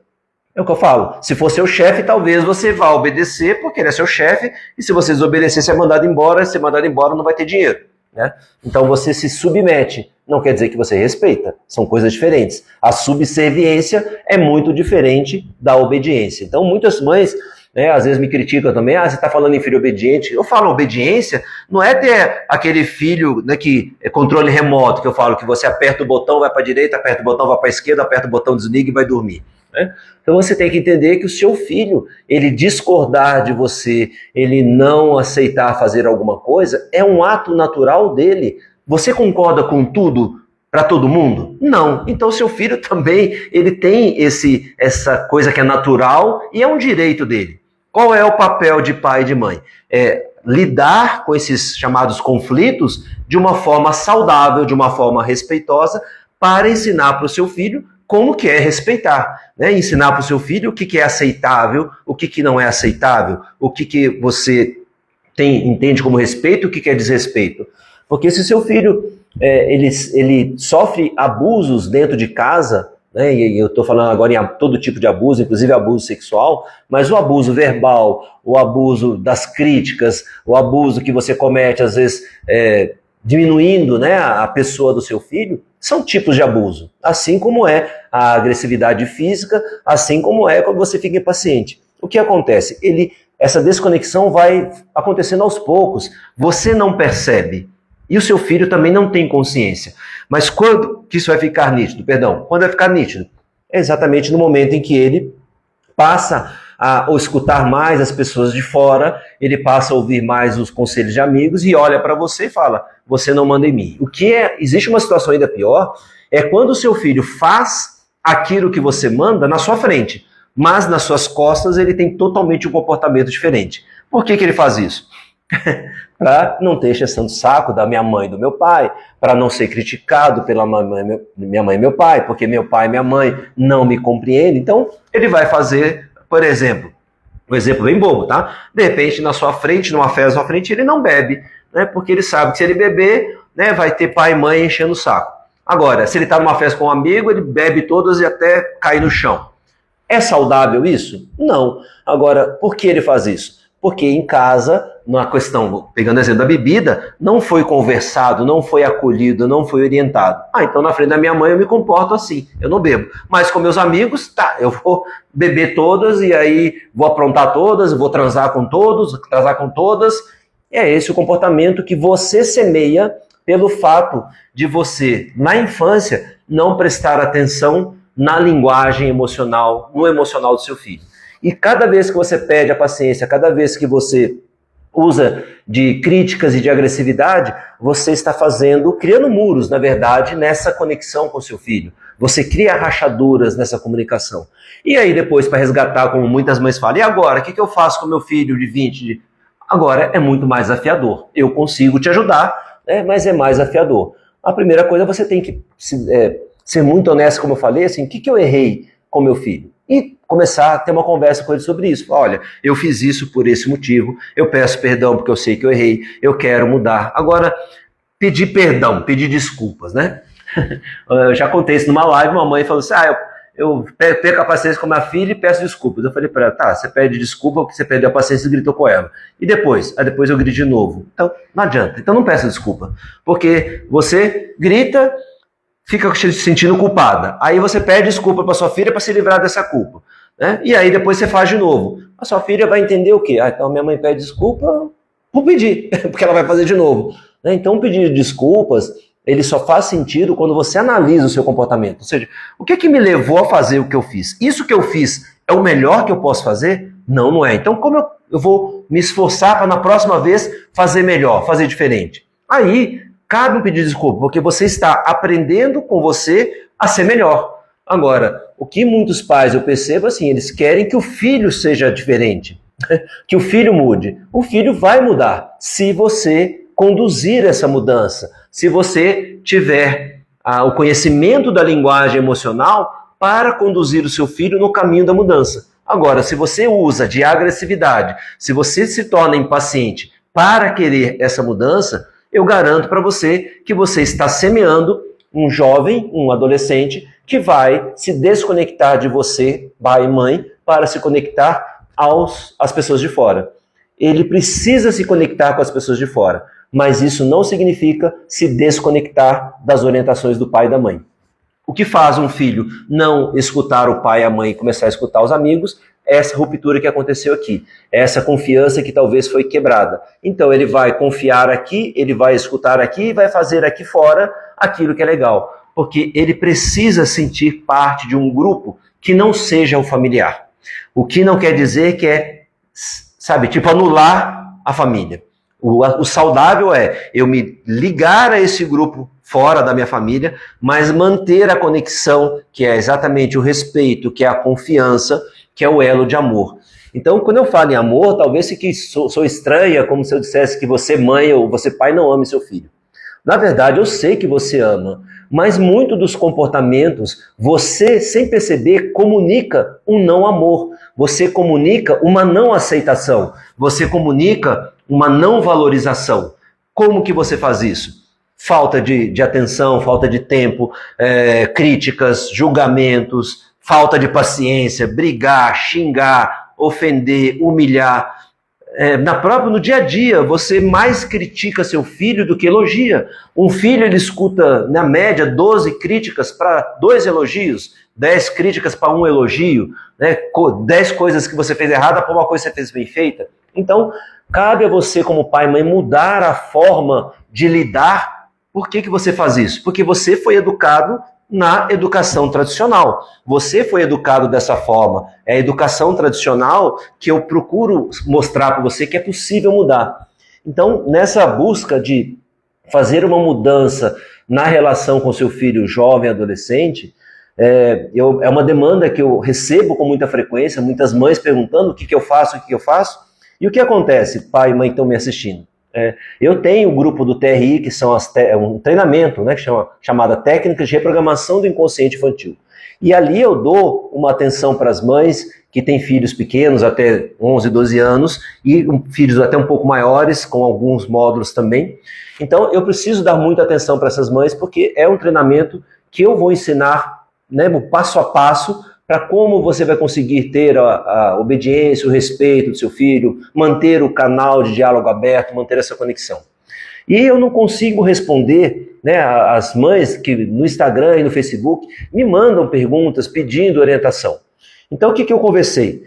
É o que eu falo, se for seu chefe, talvez você vá obedecer, porque ele é seu chefe, e se você desobedecer, você é mandado embora, se é mandado embora, não vai ter dinheiro. Né? Então você se submete, não quer dizer que você respeita. São coisas diferentes. A subserviência é muito diferente da obediência. Então, muitas mães, né, às vezes me criticam também, você está falando em filho obediente. Eu falo obediência, não é ter aquele filho, né, que é controle remoto, que eu falo que você aperta o botão, vai para a direita, aperta o botão, vai para a esquerda, aperta o botão, desliga e vai dormir. Né? Então você tem que entender que o seu filho, ele discordar de você, ele não aceitar fazer alguma coisa, é um ato natural dele. Você concorda com tudo para todo mundo? Não. Então seu filho também, ele tem essa coisa que é natural e é um direito dele. Qual é o papel de pai e de mãe? É lidar com esses chamados conflitos de uma forma saudável, de uma forma respeitosa, para ensinar para o seu filho como que é respeitar, né? Ensinar para o seu filho o que é aceitável, o que não é aceitável, o que você entende como respeito, o que é desrespeito. Porque se seu filho ele sofre abusos dentro de casa, né? E eu estou falando agora em todo tipo de abuso, inclusive abuso sexual, mas o abuso verbal, o abuso das críticas, o abuso que você comete, às vezes, diminuindo, né, a pessoa do seu filho, são tipos de abuso. Assim como é a agressividade física, assim como é quando você fica impaciente. O que acontece? Essa desconexão vai acontecendo aos poucos. Você não percebe. E o seu filho também não tem consciência. Mas quando que isso vai ficar nítido? Quando vai ficar nítido? É exatamente no momento em que ele passa a escutar mais as pessoas de fora, ele passa a ouvir mais os conselhos de amigos e olha para você e fala, você não manda em mim. Existe uma situação ainda pior, é quando o seu filho faz aquilo que você manda na sua frente, mas nas suas costas ele tem totalmente um comportamento diferente. Por que ele faz isso? Para não ter encheção de saco da minha mãe e do meu pai, para não ser criticado pela minha mãe e meu pai, porque meu pai e minha mãe não me compreendem. Então, ele vai fazer, por exemplo, um exemplo bem bobo, tá? De repente, na sua frente, numa festa na sua frente, ele não bebe, né? Porque ele sabe que se ele beber, né, vai ter pai e mãe enchendo o saco. Agora, se ele está numa festa com um amigo, ele bebe todas e até cair no chão. É saudável isso? Não. Agora, por que ele faz isso? Porque em casa, na questão, pegando o exemplo da bebida, não foi conversado, não foi acolhido, não foi orientado. Então na frente da minha mãe eu me comporto assim, eu não bebo. Mas com meus amigos, eu vou beber todas e aí vou aprontar todas, vou transar com todas. É esse o comportamento que você semeia pelo fato de você, na infância, não prestar atenção na linguagem emocional, no emocional do seu filho. E cada vez que você perde a paciência, cada vez que você usa de críticas e de agressividade, você está criando muros, na verdade, nessa conexão com o seu filho. Você cria rachaduras nessa comunicação. E aí depois, para resgatar, como muitas mães falam, e agora, o que eu faço com meu filho de 20? Agora é muito mais desafiador. Eu consigo te ajudar, né, mas é mais desafiador. A primeira coisa, você tem que ser muito honesto, como eu falei, assim, o que eu errei com meu filho? E começar a ter uma conversa com ele sobre isso. Olha, eu fiz isso por esse motivo, eu peço perdão porque eu sei que eu errei, eu quero mudar. Agora, pedir perdão, pedir desculpas, né? Eu já contei isso numa live, uma mãe falou assim, eu perco a paciência com a minha filha e peço desculpas. Eu falei para ela, tá, você pede desculpa porque você perdeu a paciência e gritou com ela. E depois? Depois eu grito de novo. Então, não adianta. Então não peça desculpa. Porque você grita, fica se sentindo culpada. Aí você pede desculpa para sua filha para se livrar dessa culpa. Né? E aí depois você faz de novo. A sua filha vai entender o quê? Então minha mãe pede desculpa, vou pedir, porque ela vai fazer de novo. Né? Então pedir desculpas, ele só faz sentido quando você analisa o seu comportamento. Ou seja, o que me levou a fazer o que eu fiz? Isso que eu fiz é o melhor que eu posso fazer? Não, não é. Então como eu vou me esforçar para na próxima vez fazer melhor, fazer diferente? Aí cabe um pedido de desculpa, porque você está aprendendo com você a ser melhor. Agora, o que muitos pais, eu percebo assim, eles querem que o filho seja diferente, que o filho mude. O filho vai mudar se você conduzir essa mudança, se você tiver o conhecimento da linguagem emocional para conduzir o seu filho no caminho da mudança. Agora, se você usa de agressividade, se você se torna impaciente para querer essa mudança, eu garanto para você que você está semeando um jovem, um adolescente, que vai se desconectar de você, pai e mãe, para se conectar às pessoas de fora. Ele precisa se conectar com as pessoas de fora. mas isso não significa se desconectar das orientações do pai e da mãe. O que faz um filho não escutar o pai e a mãe e começar a escutar os amigos? Essa ruptura que aconteceu aqui, essa confiança que talvez foi quebrada. Então ele vai confiar aqui, ele vai escutar aqui e vai fazer aqui fora aquilo que é legal, porque ele precisa sentir parte de um grupo que não seja o familiar. O que não quer dizer que é, sabe, tipo anular a família. O saudável é eu me ligar a esse grupo fora da minha família, mas manter a conexão, que é exatamente o respeito, que é a confiança, que é o elo de amor. Então, quando eu falo em amor, talvez fique sou estranha, como se eu dissesse que você mãe ou você pai não ame seu filho. Na verdade, eu sei que você ama, mas muito dos comportamentos, você, sem perceber, comunica um não amor. Você comunica uma não aceitação. Você comunica uma não valorização. Como que você faz isso? Falta de atenção, falta de tempo, críticas, julgamentos, falta de paciência, brigar, xingar, ofender, humilhar. No dia a dia, você mais critica seu filho do que elogia. Um filho, ele escuta, na média, 12 críticas para 2 elogios, 10 críticas para 1 elogio, né? 10 coisas que você fez errada para uma coisa que você fez bem feita. Então, cabe a você, como pai e mãe, mudar a forma de lidar. Por que você faz isso? Porque você foi educado na educação tradicional. Você foi educado dessa forma. É a educação tradicional que eu procuro mostrar para você que é possível mudar. Então, nessa busca de fazer uma mudança na relação com seu filho jovem, adolescente, é uma demanda que eu recebo com muita frequência, muitas mães perguntando o que eu faço, E o que acontece, pai e mãe que estão me assistindo? Eu tenho o grupo do TRI, que são um treinamento, né, chamada Técnicas de Reprogramação do Inconsciente Infantil. E ali eu dou uma atenção para as mães que têm filhos pequenos, até 11, 12 anos, e filhos até um pouco maiores, com alguns módulos também. Então eu preciso dar muita atenção para essas mães, porque é um treinamento que eu vou ensinar, né, passo a passo, para como você vai conseguir ter a obediência, o respeito do seu filho, manter o canal de diálogo aberto, manter essa conexão. E eu não consigo responder, né, as mães que no Instagram e no Facebook me mandam perguntas pedindo orientação. Então o que eu conversei?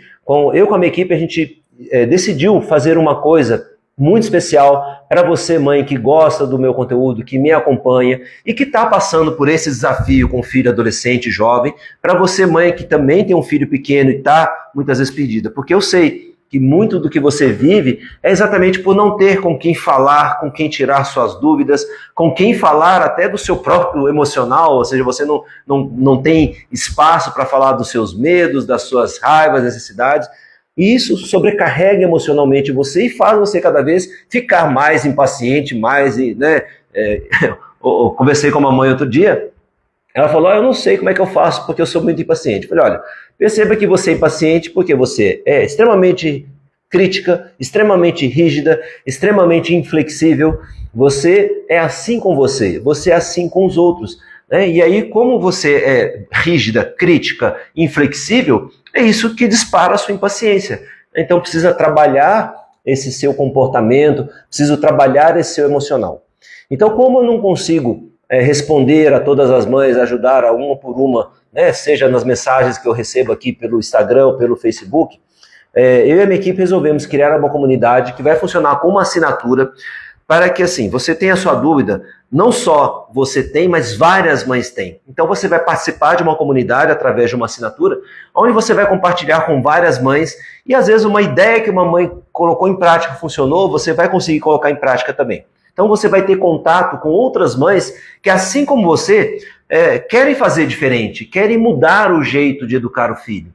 Eu com a minha equipe, a gente decidiu fazer uma coisa muito especial para você, mãe, que gosta do meu conteúdo, que me acompanha e que está passando por esse desafio com filho adolescente, jovem, para você, mãe, que também tem um filho pequeno e está muitas vezes perdida, porque eu sei que muito do que você vive é exatamente por não ter com quem falar, com quem tirar suas dúvidas, com quem falar até do seu próprio emocional, ou seja, você não tem espaço para falar dos seus medos, das suas raivas, necessidades. E isso sobrecarrega emocionalmente você e faz você cada vez ficar mais impaciente, né? Eu conversei com uma mãe outro dia, ela falou, eu não sei como é que eu faço porque eu sou muito impaciente. Eu falei, olha, perceba que você é impaciente porque você é extremamente crítica, extremamente rígida, extremamente inflexível. Você é assim com você é assim com os outros. E aí, como você é rígida, crítica, inflexível, é isso que dispara a sua impaciência. Então precisa trabalhar esse seu comportamento, preciso trabalhar esse seu emocional. Então, como eu não consigo responder a todas as mães, ajudar a uma por uma, né, seja nas mensagens que eu recebo aqui pelo Instagram ou pelo Facebook, eu e a minha equipe resolvemos criar uma comunidade que vai funcionar com uma assinatura para que, assim, você tenha a sua dúvida, não só você tem, mas várias mães têm. Então você vai participar de uma comunidade através de uma assinatura, onde você vai compartilhar com várias mães, e às vezes uma ideia que uma mãe colocou em prática funcionou, você vai conseguir colocar em prática também. Então você vai ter contato com outras mães que, assim como você, querem fazer diferente, querem mudar o jeito de educar o filho.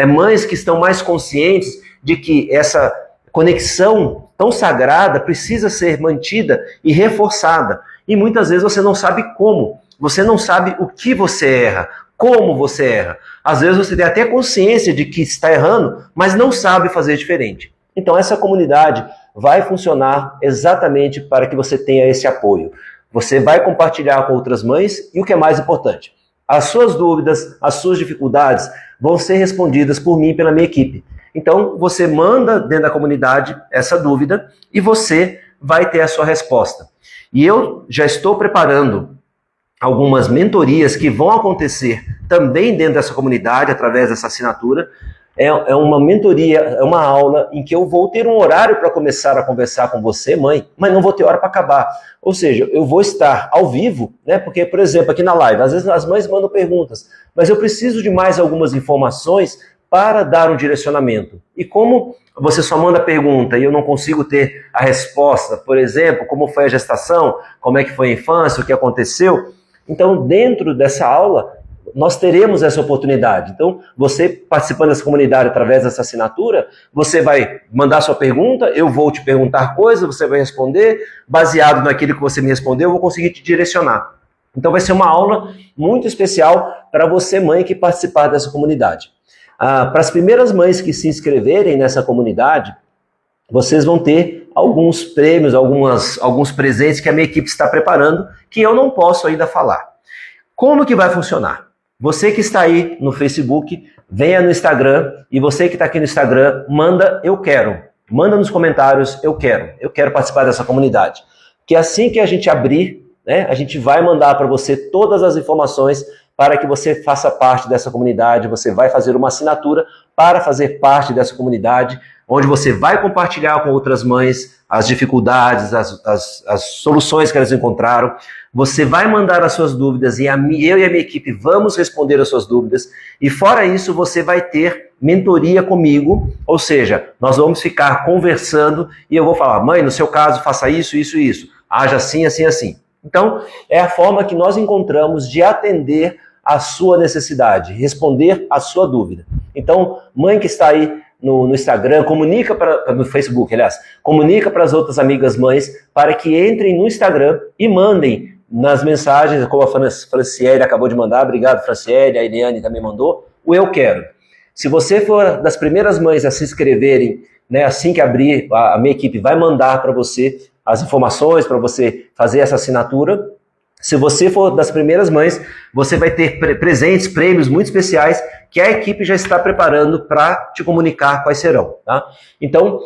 Mães que estão mais conscientes de que essa conexão tão sagrada precisa ser mantida e reforçada. E muitas vezes você não sabe como, você não sabe o que você erra, como você erra. Às vezes você tem até consciência de que está errando, mas não sabe fazer diferente. Então essa comunidade vai funcionar exatamente para que você tenha esse apoio. Você vai compartilhar com outras mães e o que é mais importante, as suas dúvidas, as suas dificuldades vão ser respondidas por mim e pela minha equipe. Então, você manda dentro da comunidade essa dúvida e você vai ter a sua resposta. E eu já estou preparando algumas mentorias que vão acontecer também dentro dessa comunidade, através dessa assinatura. É uma mentoria, é uma aula em que eu vou ter um horário para começar a conversar com você, mãe, mas não vou ter hora para acabar. Ou seja, eu vou estar ao vivo, né? Porque, por exemplo, aqui na live, às vezes as mães mandam perguntas, mas eu preciso de mais algumas informações para dar um direcionamento. E como você só manda pergunta e eu não consigo ter a resposta, por exemplo, como foi a gestação, como é que foi a infância, o que aconteceu, então dentro dessa aula nós teremos essa oportunidade. Então, você participando dessa comunidade através dessa assinatura, você vai mandar sua pergunta, eu vou te perguntar coisas, você vai responder, baseado naquilo que você me respondeu, eu vou conseguir te direcionar. Então, vai ser uma aula muito especial para você, mãe, que participar dessa comunidade. Para as primeiras mães que se inscreverem nessa comunidade, vocês vão ter alguns prêmios, alguns presentes que a minha equipe está preparando, que eu não posso ainda falar. Como que vai funcionar? Você que está aí no Facebook, venha no Instagram, e você que está aqui no Instagram, manda eu quero. Manda nos comentários eu quero participar dessa comunidade. Que assim que a gente abrir, né, a gente vai mandar para você todas as informações para que você faça parte dessa comunidade. Você vai fazer uma assinatura para fazer parte dessa comunidade, onde você vai compartilhar com outras mães as dificuldades, as soluções que elas encontraram. Você vai mandar as suas dúvidas e eu e a minha equipe vamos responder as suas dúvidas. E fora isso, você vai ter mentoria comigo, ou seja, nós vamos ficar conversando e eu vou falar, mãe, no seu caso, faça isso, isso e isso. Haja assim, assim, assim. Então, é a forma que nós encontramos de atender a sua necessidade, responder a sua dúvida. Então, mãe que está aí no Instagram, no Facebook, aliás, comunica para as outras amigas mães para que entrem no Instagram e mandem nas mensagens, como a Franciele acabou de mandar, obrigado Franciele, a Eliane também mandou, o eu quero. Se você for das primeiras mães a se inscreverem, né, assim que abrir, a minha equipe vai mandar para você as informações para você fazer essa assinatura. Se você for das primeiras mães, você vai ter presentes, prêmios muito especiais que a equipe já está preparando para te comunicar quais serão. Tá? Então,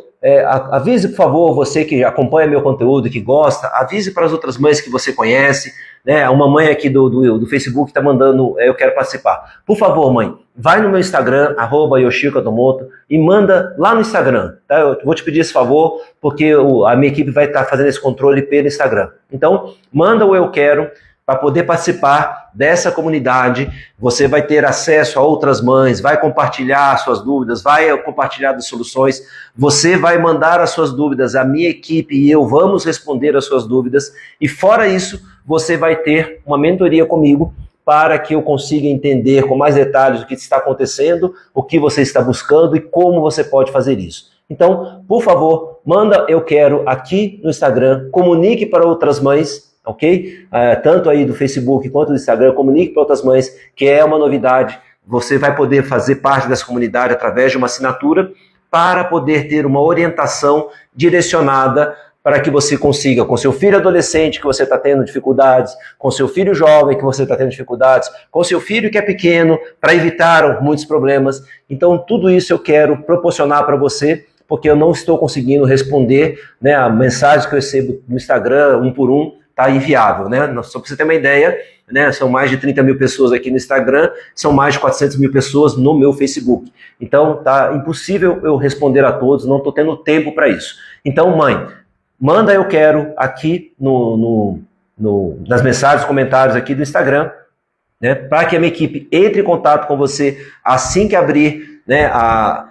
avise, por favor, você que acompanha meu conteúdo, que gosta, avise para as outras mães que você conhece. Né? Uma mãe aqui do Facebook está mandando, eu quero participar. Por favor, mãe, vai no meu Instagram, @yoshiokamoto, e manda lá no Instagram. Tá? Eu vou te pedir esse favor, porque a minha equipe vai estar fazendo esse controle pelo Instagram. Então, manda o eu quero para poder participar dessa comunidade. Você vai ter acesso a outras mães, vai compartilhar suas dúvidas, vai compartilhar as soluções, você vai mandar as suas dúvidas, a minha equipe e eu vamos responder as suas dúvidas, e fora isso, você vai ter uma mentoria comigo para que eu consiga entender com mais detalhes o que está acontecendo, o que você está buscando e como você pode fazer isso. Então, por favor, manda eu quero aqui no Instagram, comunique para outras mães, ok? Tanto aí do Facebook quanto do Instagram, comunique para outras mães que é uma novidade. Você vai poder fazer parte dessa comunidade através de uma assinatura para poder ter uma orientação direcionada para que você consiga, com seu filho adolescente que você está tendo dificuldades, com seu filho jovem que você está tendo dificuldades, com seu filho que é pequeno, para evitar muitos problemas. Então, tudo isso eu quero proporcionar para você, porque eu não estou conseguindo responder, né, a mensagem que eu recebo no Instagram, um por um, está inviável, né? Só para você ter uma ideia, né, são mais de 30 mil pessoas aqui no Instagram, são mais de 400 mil pessoas no meu Facebook. Então, tá impossível eu responder a todos, não estou tendo tempo para isso. Então, mãe, manda eu quero aqui nas mensagens, comentários aqui do Instagram, né, para que a minha equipe entre em contato com você assim que abrir, né, a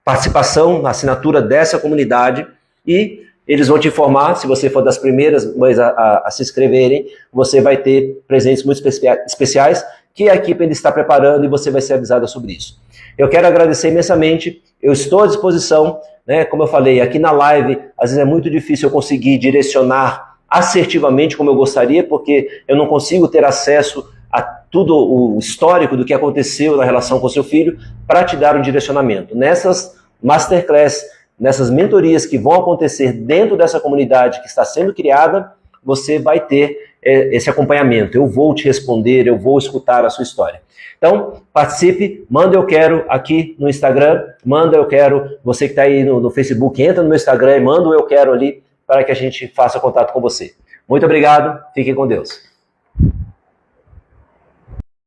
participação, a assinatura dessa comunidade, e eles vão te informar. Se você for das primeiras mães a se inscreverem, você vai ter presentes muito especiais que a equipe ainda está preparando e você vai ser avisada sobre isso. Eu quero agradecer imensamente, eu estou à disposição, né, como eu falei, aqui na live, às vezes é muito difícil eu conseguir direcionar assertivamente como eu gostaria, porque eu não consigo ter acesso a tudo o histórico do que aconteceu na relação com seu filho para te dar um direcionamento. Nessas masterclass, nessas mentorias que vão acontecer dentro dessa comunidade que está sendo criada, você vai ter esse acompanhamento. Eu vou te responder, eu vou escutar a sua história. Então, participe, manda eu quero aqui no Instagram, manda eu quero, você que está aí no Facebook, entra no meu Instagram e manda o eu quero ali para que a gente faça contato com você. Muito obrigado, fiquem com Deus.